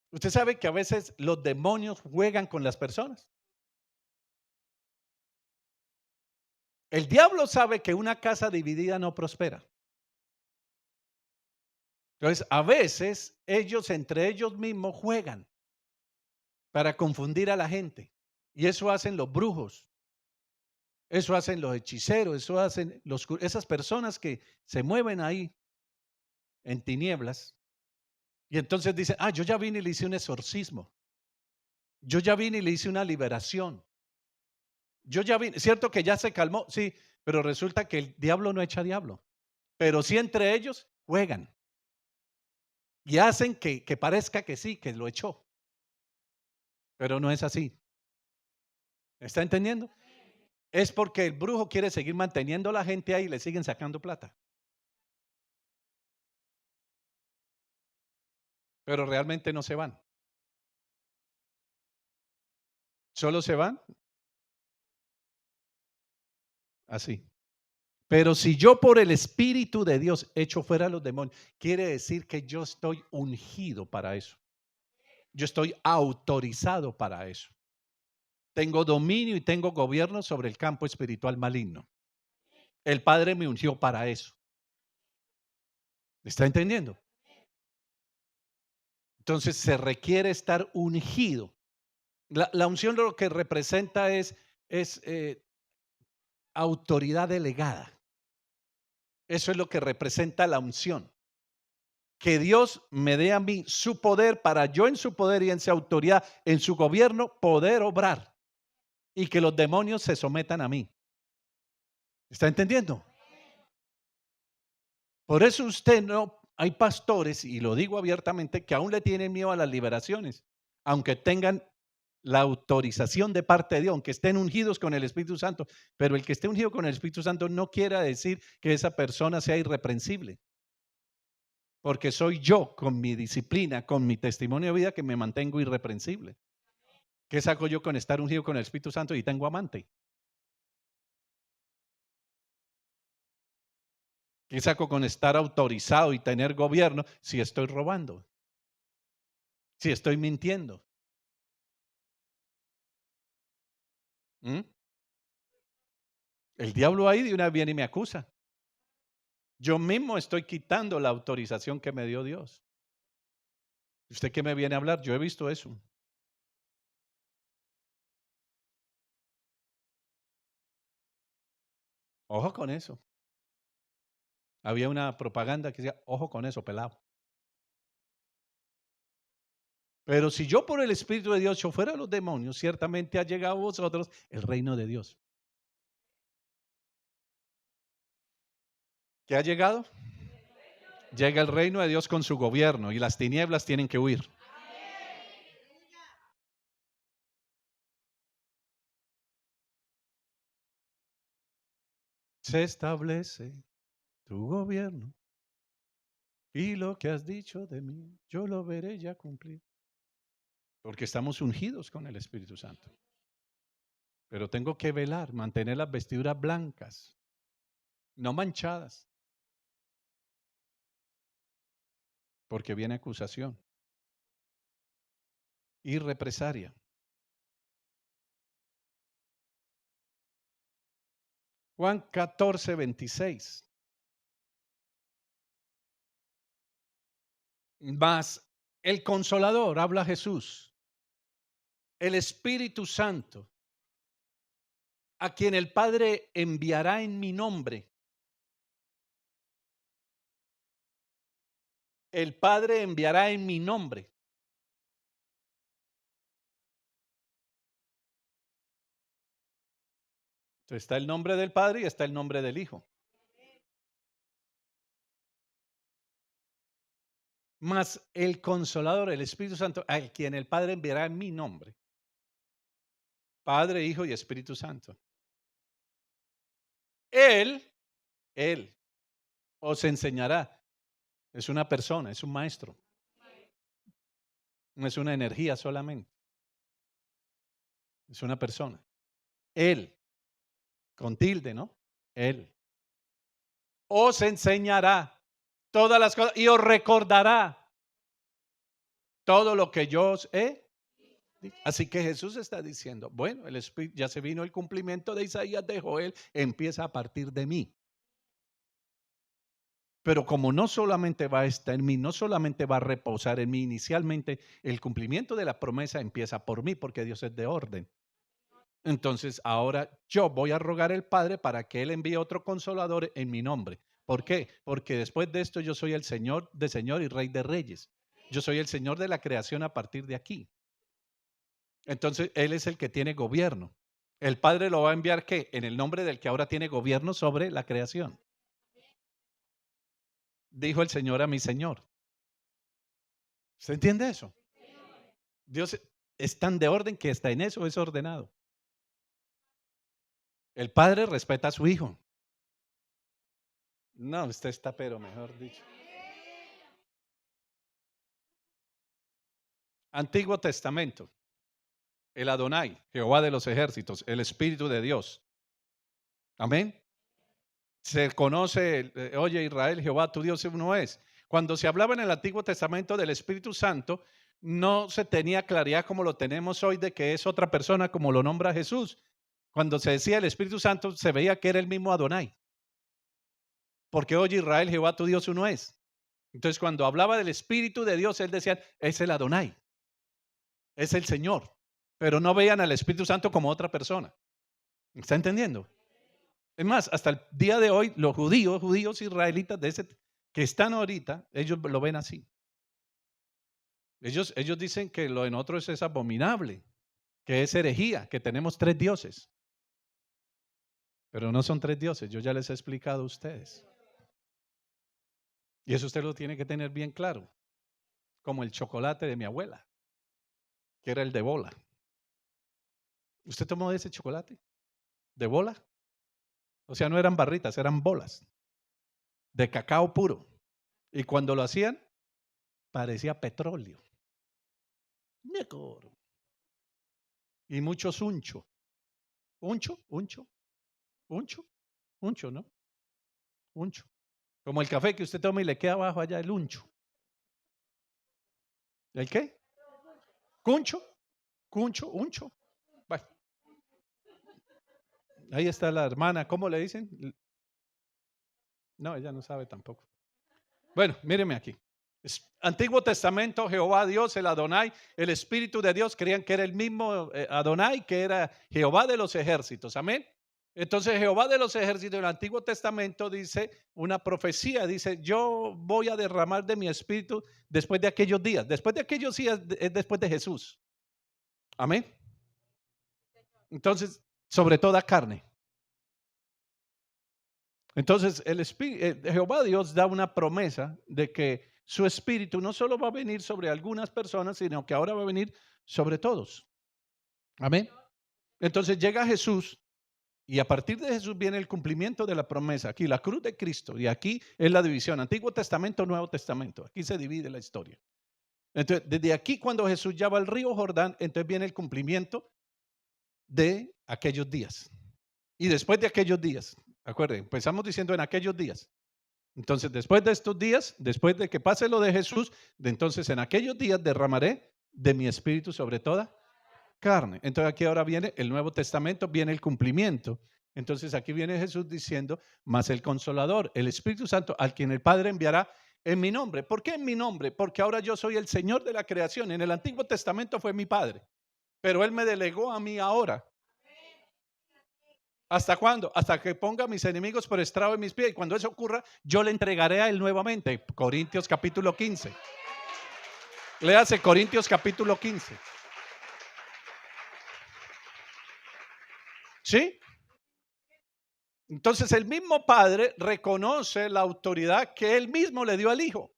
Usted sabe que a veces los demonios juegan con las personas. El diablo sabe que una casa dividida no prospera. Entonces, a veces ellos entre ellos mismos juegan para confundir a la gente. Y eso hacen los brujos, eso hacen los hechiceros, eso hacen esas personas que se mueven ahí en tinieblas. Y entonces dicen, yo ya vine y le hice un exorcismo. Yo ya vine y le hice una liberación. Yo ya vine, cierto que ya se calmó, sí, pero resulta que el diablo no echa diablo. Pero sí entre ellos juegan y hacen que parezca que sí, que lo echó. Pero no es así. ¿Está entendiendo? Es porque el brujo quiere seguir manteniendo a la gente ahí y le siguen sacando plata. Pero realmente no se van. Solo se van así. Pero si yo por el Espíritu de Dios echo fuera a los demonios, quiere decir que yo estoy ungido para eso. Yo estoy autorizado para eso. Tengo dominio y tengo gobierno sobre el campo espiritual maligno. El Padre me ungió para eso. ¿Está entendiendo? Entonces se requiere estar ungido. La unción lo que representa es autoridad delegada. Eso es lo que representa la unción. Que Dios me dé a mí su poder para yo en su poder y en su autoridad, en su gobierno, poder obrar y que los demonios se sometan a mí. ¿Está entendiendo? Por eso usted no, hay pastores, y lo digo abiertamente, que aún le tienen miedo a las liberaciones, aunque tengan la autorización de parte de Dios, aunque estén ungidos con el Espíritu Santo, pero el que esté ungido con el Espíritu Santo no quiere decir que esa persona sea irreprensible. Porque soy yo con mi disciplina, con mi testimonio de vida que me mantengo irreprensible. ¿Qué saco yo con estar ungido con el Espíritu Santo y tengo amante? ¿Qué saco con estar autorizado y tener gobierno si estoy robando? Si estoy mintiendo. ¿Mm? El diablo ahí de una vez viene y me acusa. Yo mismo estoy quitando la autorización que me dio Dios. ¿Usted qué me viene a hablar? Yo he visto eso. Ojo con eso. Había una propaganda que decía, ojo con eso, pelado. Pero si yo por el Espíritu de Dios yo fuera a los demonios, ciertamente ha llegado a vosotros el reino de Dios. ¿Qué ha llegado? Llega el reino de Dios con su gobierno y las tinieblas tienen que huir. Se establece tu gobierno y lo que has dicho de mí, yo lo veré ya cumplir. Porque estamos ungidos con el Espíritu Santo. Pero tengo que velar, mantener las vestiduras blancas, no manchadas, porque viene acusación y represalia. Juan 14:26. Mas el Consolador, habla Jesús, el Espíritu Santo, a quien el Padre enviará en mi nombre. El Padre enviará en mi nombre. Entonces está el nombre del Padre y está el nombre del Hijo. Mas el Consolador, el Espíritu Santo, a quien el Padre enviará en mi nombre. Padre, Hijo y Espíritu Santo. Él os enseñará. Es una persona, es un maestro. No es una energía solamente. Es una persona. Él, con tilde, ¿no? Él os enseñará todas las cosas y os recordará todo lo que yo os he. Así que Jesús está diciendo, bueno, el Espíritu, ya se vino el cumplimiento de Isaías de Joel, empieza a partir de mí. Pero como no solamente va a estar en mí, no solamente va a reposar en mí, inicialmente el cumplimiento de la promesa empieza por mí, porque Dios es de orden. Entonces ahora yo voy a rogar al Padre para que Él envíe otro consolador en mi nombre. ¿Por qué? Porque después de esto yo soy el Señor de Señor y Rey de Reyes. Yo soy el Señor de la creación a partir de aquí. Entonces Él es el que tiene gobierno. El Padre lo va a enviar ¿qué? En el nombre del que ahora tiene gobierno sobre la creación. Dijo el Señor a mi Señor. ¿Usted entiende eso? Dios es tan de orden que está en eso es ordenado. El Padre respeta a su Hijo. No, usted está pero mejor dicho. Antiguo Testamento. El Adonai, Jehová de los ejércitos, el Espíritu de Dios. Amén. Se conoce, oye Israel, Jehová tu Dios uno es. Cuando se hablaba en el Antiguo Testamento del Espíritu Santo, no se tenía claridad como lo tenemos hoy de que es otra persona como lo nombra Jesús. Cuando se decía el Espíritu Santo, se veía que era el mismo Adonai. Porque oye Israel, Jehová tu Dios uno es. Entonces cuando hablaba del Espíritu de Dios, él decía, es el Adonai, es el Señor. Pero no veían al Espíritu Santo como otra persona. ¿Está entendiendo? Es más, hasta el día de hoy, los judíos israelitas de ese, que están ahorita, ellos lo ven así. Ellos dicen que lo de nosotros es abominable, que es herejía, que tenemos tres dioses. Pero no son tres dioses, yo ya les he explicado a ustedes. Y eso usted lo tiene que tener bien claro, como el chocolate de mi abuela, que era el de bola. ¿Usted tomó ese chocolate? ¿De bola? O sea, no eran barritas, eran bolas de cacao puro. Y cuando lo hacían, parecía petróleo. Mejor. Y mucho uncho. Uncho, uncho, uncho, uncho, ¿no? Uncho. Como el café que usted toma y le queda abajo allá el uncho. ¿El qué? Cuncho, cuncho, uncho. Bueno, Ahí está la hermana, ¿cómo le dicen? No, ella no sabe tampoco. Bueno, míreme aquí. Antiguo Testamento, Jehová Dios, el Adonai, el Espíritu de Dios, creían que era el mismo Adonai, que era Jehová de los ejércitos. Amén. Entonces Jehová de los ejércitos en el Antiguo Testamento dice una profecía, dice, yo voy a derramar de mi espíritu después de aquellos días. Después de aquellos días es después de Jesús. Amén. Entonces, sobre toda carne. Entonces, Jehová Dios da una promesa de que su espíritu no solo va a venir sobre algunas personas, sino que ahora va a venir sobre todos. Amén. Entonces llega Jesús y a partir de Jesús viene el cumplimiento de la promesa. Aquí la cruz de Cristo y aquí es la división. Antiguo Testamento, Nuevo Testamento. Aquí se divide la historia. Entonces, desde aquí cuando Jesús ya va al río Jordán, entonces viene el cumplimiento de aquellos días. Y después de aquellos días, acuérdense, empezamos diciendo en aquellos días. Entonces, después de estos días, después de que pase lo de Jesús, entonces en aquellos días derramaré de mi espíritu sobre toda carne. Entonces aquí ahora viene el Nuevo Testamento, viene el cumplimiento. Entonces aquí viene Jesús diciendo, más el Consolador, el Espíritu Santo, al quien el Padre enviará en mi nombre. ¿Por qué en mi nombre? Porque ahora yo soy el Señor de la creación. En el Antiguo Testamento fue mi Padre, pero Él me delegó a mí ahora. ¿Hasta cuándo? Hasta que ponga a mis enemigos por estrado de mis pies. Y cuando eso ocurra, yo le entregaré a Él nuevamente. Corintios capítulo 15. Léase Corintios capítulo 15. ¿Sí? Entonces el mismo Padre reconoce la autoridad que Él mismo le dio al Hijo.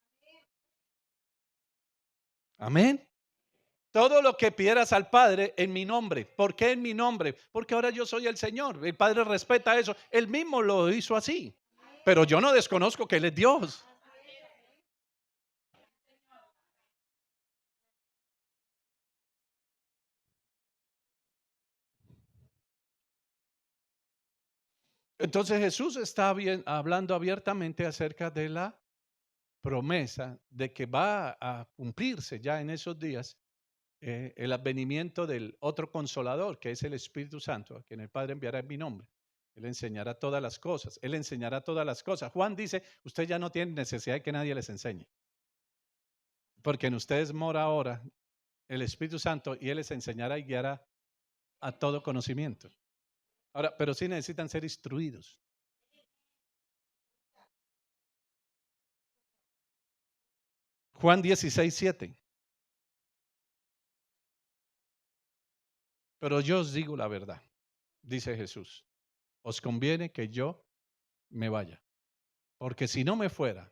Amén. Todo lo que pidieras al Padre en mi nombre. ¿Por qué en mi nombre? Porque ahora yo soy el Señor. El Padre respeta eso. Él mismo lo hizo así. Pero yo no desconozco que Él es Dios. Entonces Jesús está hablando abiertamente acerca de la promesa de que va a cumplirse ya en esos días el advenimiento del otro consolador, que es el Espíritu Santo, a quien el Padre enviará en mi nombre. Él enseñará todas las cosas. Él enseñará todas las cosas. Juan dice, usted ya no tiene necesidad de que nadie les enseñe, porque en ustedes mora ahora el Espíritu Santo y Él les enseñará y guiará a todo conocimiento. Ahora, pero sí necesitan ser instruidos. Juan 16:7. Pero yo os digo la verdad, dice Jesús. Os conviene que yo me vaya. Porque si no me fuera,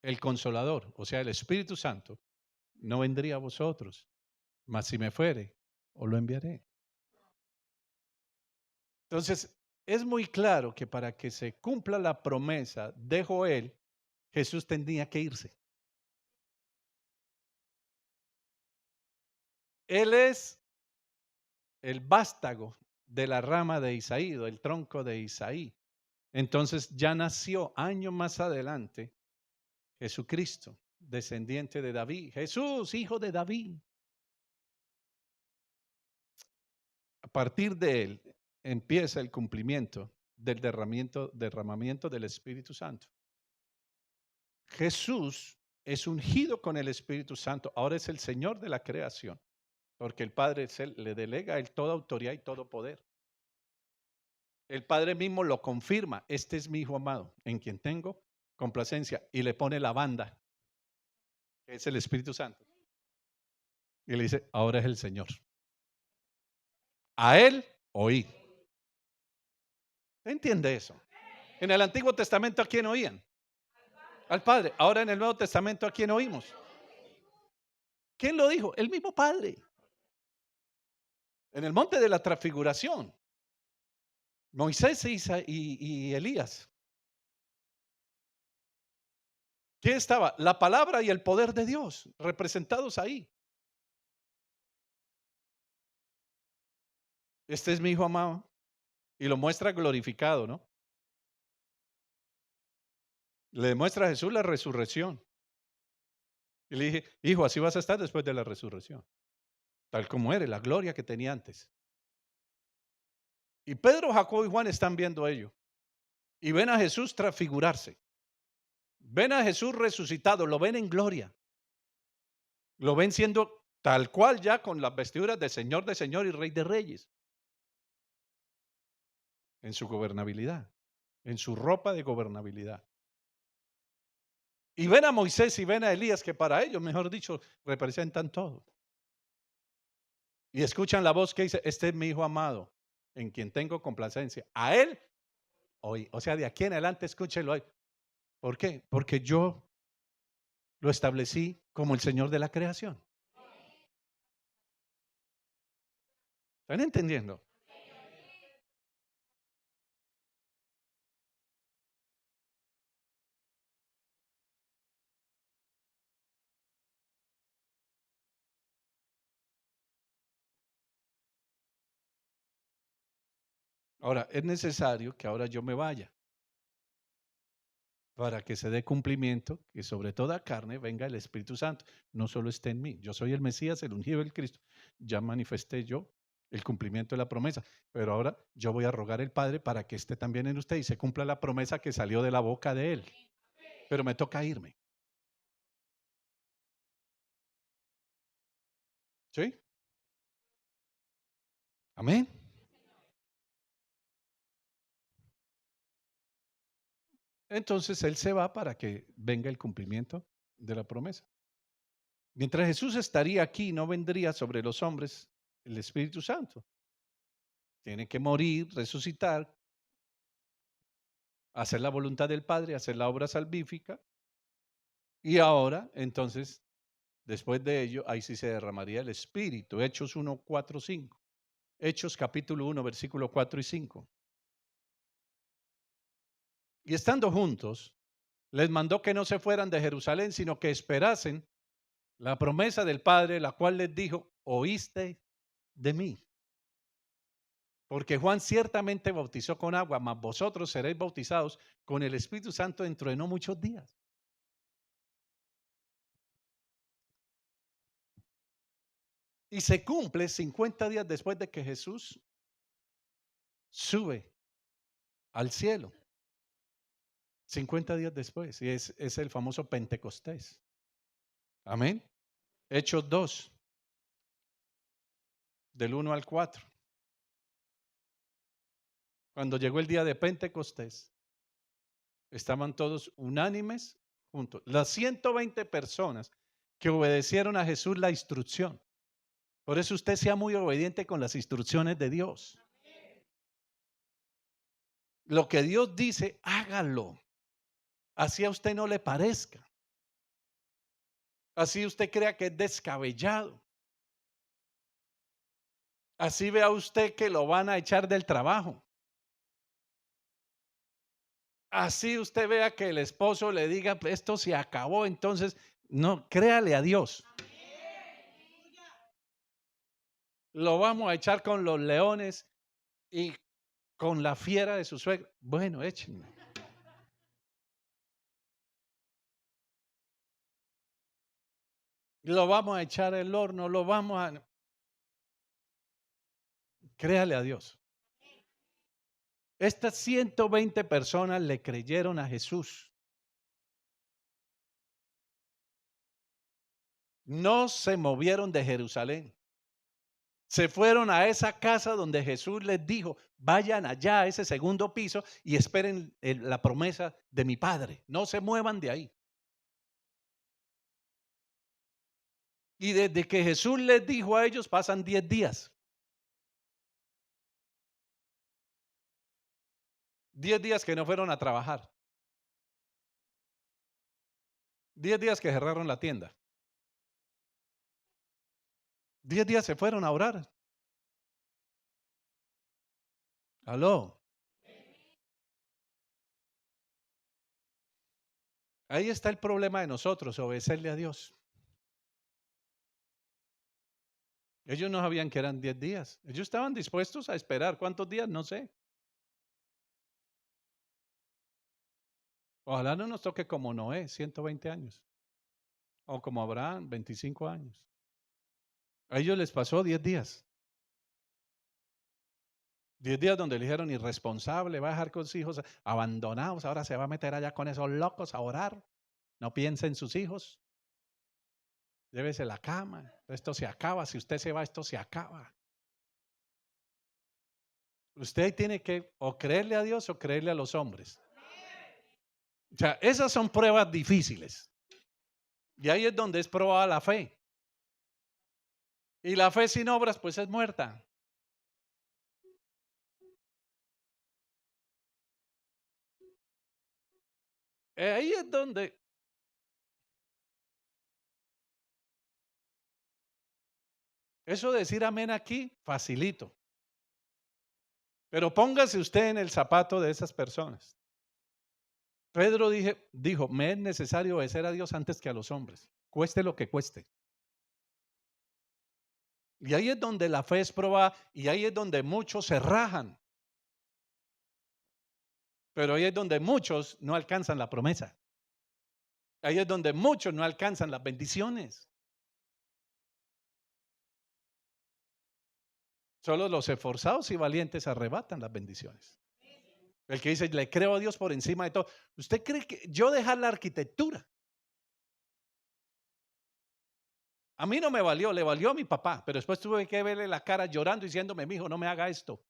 el Consolador, o sea, el Espíritu Santo, no vendría a vosotros. Mas si me fuere, os lo enviaré. Entonces, es muy claro que para que se cumpla la promesa de Joel, Jesús tendría que irse. Él es el vástago de la rama de Isaí, del tronco de Isaí. Entonces ya nació años más adelante Jesucristo, descendiente de David. Jesús, hijo de David. A partir de él empieza el cumplimiento del derramamiento del Espíritu Santo. Jesús es ungido con el Espíritu Santo. Ahora es el Señor de la creación, porque el Padre le delega a él toda autoridad y todo poder. El Padre mismo lo confirma. Este es mi Hijo amado, en quien tengo complacencia. Y le pone la banda, que es el Espíritu Santo. Y le dice, ahora es el Señor. A él oí. ¿Entiende eso? En el Antiguo Testamento, ¿a quién oían? Al Padre. Ahora en el Nuevo Testamento, ¿a quién oímos? ¿Quién lo dijo? El mismo Padre. En el monte de la transfiguración, Moisés y Elías. ¿Quién estaba? La palabra y el poder de Dios representados ahí. Este es mi Hijo amado. Y lo muestra glorificado, ¿no? Le demuestra a Jesús la resurrección. Y le dije, hijo, así vas a estar después de la resurrección. Tal como eres, la gloria que tenía antes. Y Pedro, Jacobo y Juan están viendo ello. Y ven a Jesús transfigurarse. Ven a Jesús resucitado, lo ven en gloria. Lo ven siendo tal cual ya con las vestiduras de Señor y Rey de Reyes. En su gobernabilidad, en su ropa de gobernabilidad. Y ven a Moisés y ven a Elías, que para ellos, mejor dicho, representan todo. Y escuchan la voz que dice: este es mi hijo amado, en quien tengo complacencia. A él, hoy, o sea, de aquí en adelante, escúchelo hoy. ¿Por qué? Porque yo lo establecí como el Señor de la creación. ¿Están entendiendo? Ahora, es necesario que ahora yo me vaya para que se dé cumplimiento, que sobre toda carne venga el Espíritu Santo, no solo esté en mí. Yo soy el Mesías, el ungido del Cristo. Ya manifesté yo el cumplimiento de la promesa, pero ahora yo voy a rogar al Padre para que esté también en usted y se cumpla la promesa que salió de la boca de Él. Pero me toca irme. ¿Sí? Amén. Entonces Él se va para que venga el cumplimiento de la promesa. Mientras Jesús estaría aquí, no vendría sobre los hombres el Espíritu Santo. Tiene que morir, resucitar, hacer la voluntad del Padre, hacer la obra salvífica. Y ahora, entonces, después de ello, ahí sí se derramaría el Espíritu. Hechos 1, 4, 5. Hechos capítulo 1, versículo 4 y 5. Y estando juntos, les mandó que no se fueran de Jerusalén, sino que esperasen la promesa del Padre, la cual les dijo: oíste de mí. Porque Juan ciertamente bautizó con agua, mas vosotros seréis bautizados con el Espíritu Santo dentro de no muchos días. Y se cumple 50 días después de que Jesús sube al cielo. 50 días después. Y es el famoso Pentecostés. Amén. Hechos 2, del 1 al 4. Cuando llegó el día de Pentecostés, estaban todos unánimes juntos. Las 120 personas que obedecieron a Jesús la instrucción. Por eso usted sea muy obediente con las instrucciones de Dios. Lo que Dios dice, hágalo. Así a usted no le parezca. Así usted crea que es descabellado. Así vea usted que lo van a echar del trabajo. Así usted vea que el esposo le diga: esto se acabó. Entonces, no, créale a Dios. Lo vamos a echar con los leones y con la fiera de su suegra. Bueno, échenme. Lo vamos a echar al horno, lo vamos a... Créale a Dios. Estas 120 personas le creyeron a Jesús. No se movieron de Jerusalén. Se fueron a esa casa donde Jesús les dijo: vayan allá a ese segundo piso y esperen la promesa de mi Padre. No se muevan de ahí. Y desde que Jesús les dijo a ellos, pasan 10 días. 10 días que no fueron a trabajar. 10 días que cerraron la tienda. 10 días se fueron a orar. Aló. Ahí está el problema de nosotros, obedecerle a Dios. Ellos no sabían que eran 10 días. Ellos estaban dispuestos a esperar. ¿Cuántos días? No sé. Ojalá no nos toque como Noé, 120 años. O como Abraham, 25 años. A ellos les pasó 10 días. 10 días donde le dijeron irresponsable, va a dejar con sus hijos abandonados, ahora se va a meter allá con esos locos a orar. No piensa en sus hijos. Llévese la cama. Esto se acaba. Si usted se va, esto se acaba. Usted tiene que o creerle a Dios o creerle a los hombres. O sea, esas son pruebas difíciles. Y ahí es donde es probada la fe. Y la fe sin obras, pues es muerta. Ahí es donde eso de decir amén aquí, facilito. Pero póngase usted en el zapato de esas personas. Pedro dijo, me es necesario obedecer a Dios antes que a los hombres, cueste lo que cueste. Y ahí es donde la fe es probada y ahí es donde muchos se rajan. Pero ahí es donde muchos no alcanzan la promesa. Ahí es donde muchos no alcanzan las bendiciones. Solo los esforzados y valientes arrebatan las bendiciones. El que dice, le creo a Dios por encima de todo. ¿Usted cree que yo dejar la arquitectura? A mí no me valió, le valió a mi papá, pero después tuve que verle la cara llorando diciéndome, mi hijo, no me haga esto.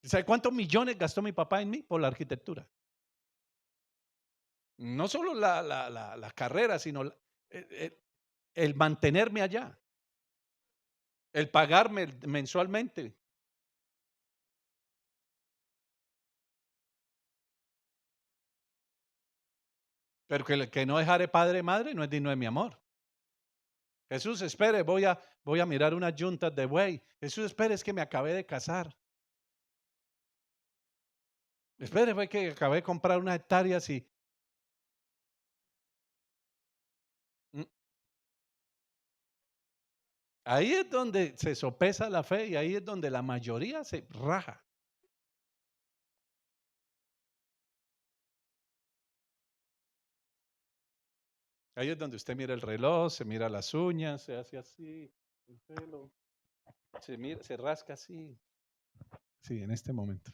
¿Sabe cuántos millones gastó mi papá en mí por la arquitectura? No solo la carrera, sino el mantenerme allá, el pagarme mensualmente. Pero que no dejare padre y madre no es digno de mi amor. Jesús, espere, voy a mirar unas yuntas de buey. Jesús, espere, es que me acabé de casar. Espere, fue que acabé de comprar unas hectáreas y mm, ahí es donde se sopesa la fe y ahí es donde la mayoría se raja. Ahí es donde usted mira el reloj, se mira las uñas, se hace así, el pelo, se rasca así. Sí, en este momento.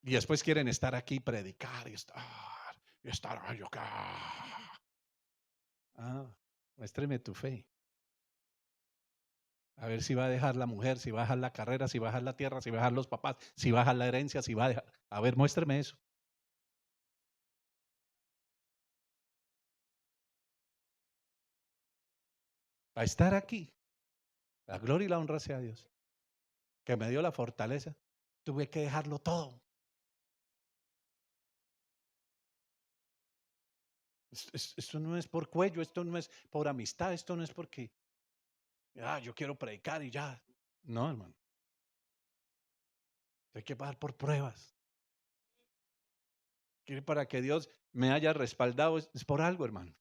Y después quieren estar aquí, predicar y estar acá. Muéstreme tu fe. A ver si va a dejar la mujer, si va a dejar la carrera, si va a dejar la tierra, si va a dejar los papás, si va a dejar la herencia, si va a dejar. A ver, muéstreme eso. Para estar aquí, la gloria y la honra sea a Dios, que me dio la fortaleza. Tuve que dejarlo todo. Esto no es por cuello, esto no es por amistad, esto no es porque yo quiero predicar y ya. No, hermano. Hay que pasar por pruebas. Que para que Dios me haya respaldado es por algo, hermano.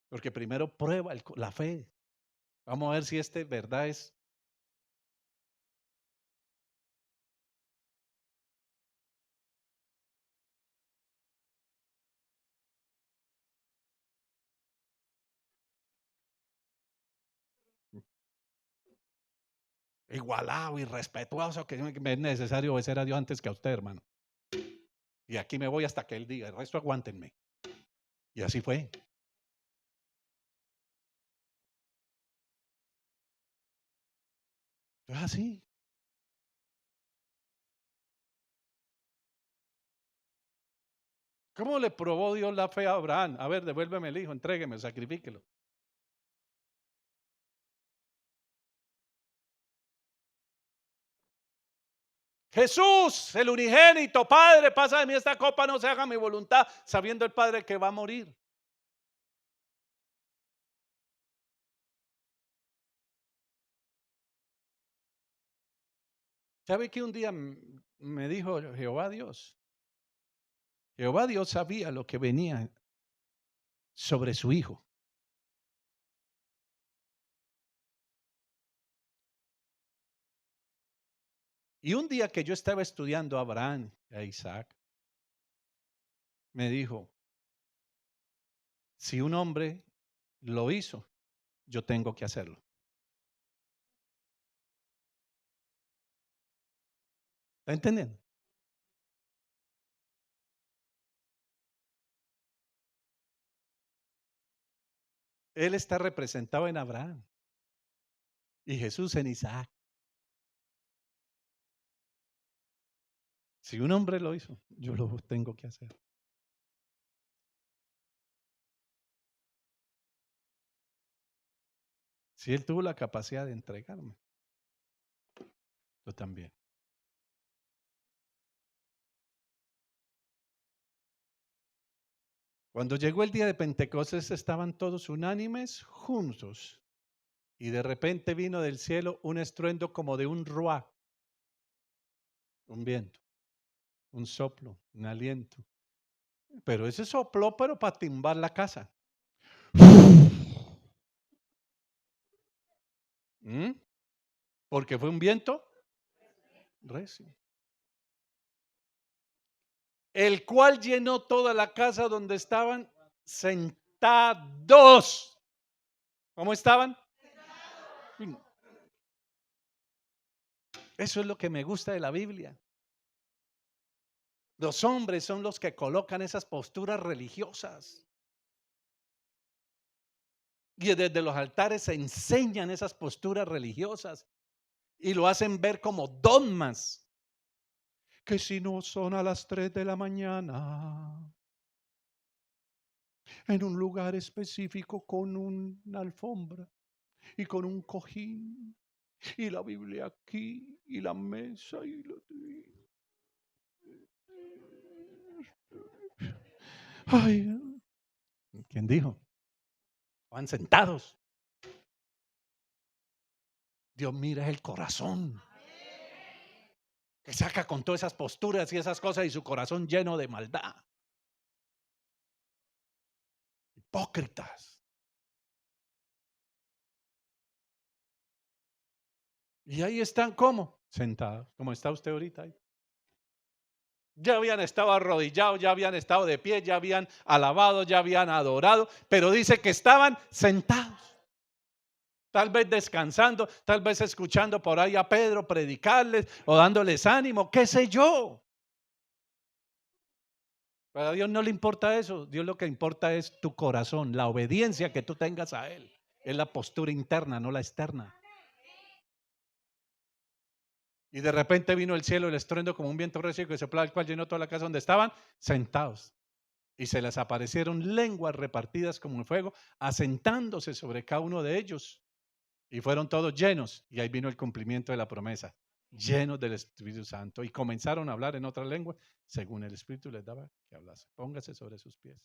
Porque primero prueba la fe. Vamos a ver si verdad es. Igualado, irrespetuoso, que me es necesario obedecer a Dios antes que a usted, hermano. Y aquí me voy hasta que Él diga, el resto aguántenme. Y así fue. Es así. ¿Cómo le probó Dios la fe a Abraham? A ver, devuélveme el hijo, entrégueme, sacrifíquelo. Jesús, el unigénito, Padre, pasa de mí esta copa, no se haga mi voluntad, sabiendo el Padre que va a morir. ¿Sabe que un día me dijo Jehová Dios? Jehová Dios sabía lo que venía sobre su hijo. Y un día que yo estaba estudiando a Abraham y a Isaac, me dijo, Si un hombre lo hizo, yo tengo que hacerlo. ¿Está entendiendo? Él está representado en Abraham y Jesús en Isaac. Si un hombre lo hizo, yo lo tengo que hacer. Si él tuvo la capacidad de entregarme, yo también. Cuando llegó el día de Pentecostés estaban todos unánimes juntos y de repente vino del cielo un estruendo como de un ruá, un viento, un soplo, un aliento. Pero ese sopló, pero para timbar la casa. ¿Mm? Porque fue un viento recio, el cual llenó toda la casa donde estaban sentados. ¿Cómo estaban? Eso es lo que me gusta de la Biblia. Los hombres son los que colocan esas posturas religiosas. Y desde los altares se enseñan esas posturas religiosas y lo hacen ver como dogmas. Que si no son a las 3 de la mañana, en un lugar específico con una alfombra y con un cojín y la Biblia aquí y la mesa y lo... Ay, ¿quién dijo? Van sentados. Dios mira el corazón. Que saca con todas esas posturas y esas cosas y su corazón lleno de maldad. Hipócritas. Y ahí están, ¿cómo? Sentados, como está usted ahorita ahí. Ya habían estado arrodillados, ya habían estado de pie, ya habían alabado, ya habían adorado, pero dice que estaban sentados. Tal vez descansando, tal vez escuchando por ahí a Pedro predicarles o dándoles ánimo, qué sé yo. Pero a Dios no le importa eso. Dios lo que importa es tu corazón, la obediencia que tú tengas a Él. Es la postura interna, no la externa. Y de repente vino el cielo, el estruendo como un viento recio que soplaba, el cual llenó toda la casa donde estaban sentados. Y se les aparecieron lenguas repartidas como un fuego, asentándose sobre cada uno de ellos. Y fueron todos llenos. Y ahí vino el cumplimiento de la promesa. Llenos del Espíritu Santo. Y comenzaron a hablar en otra lengua, según el Espíritu les daba que hablase. Póngase sobre sus pies.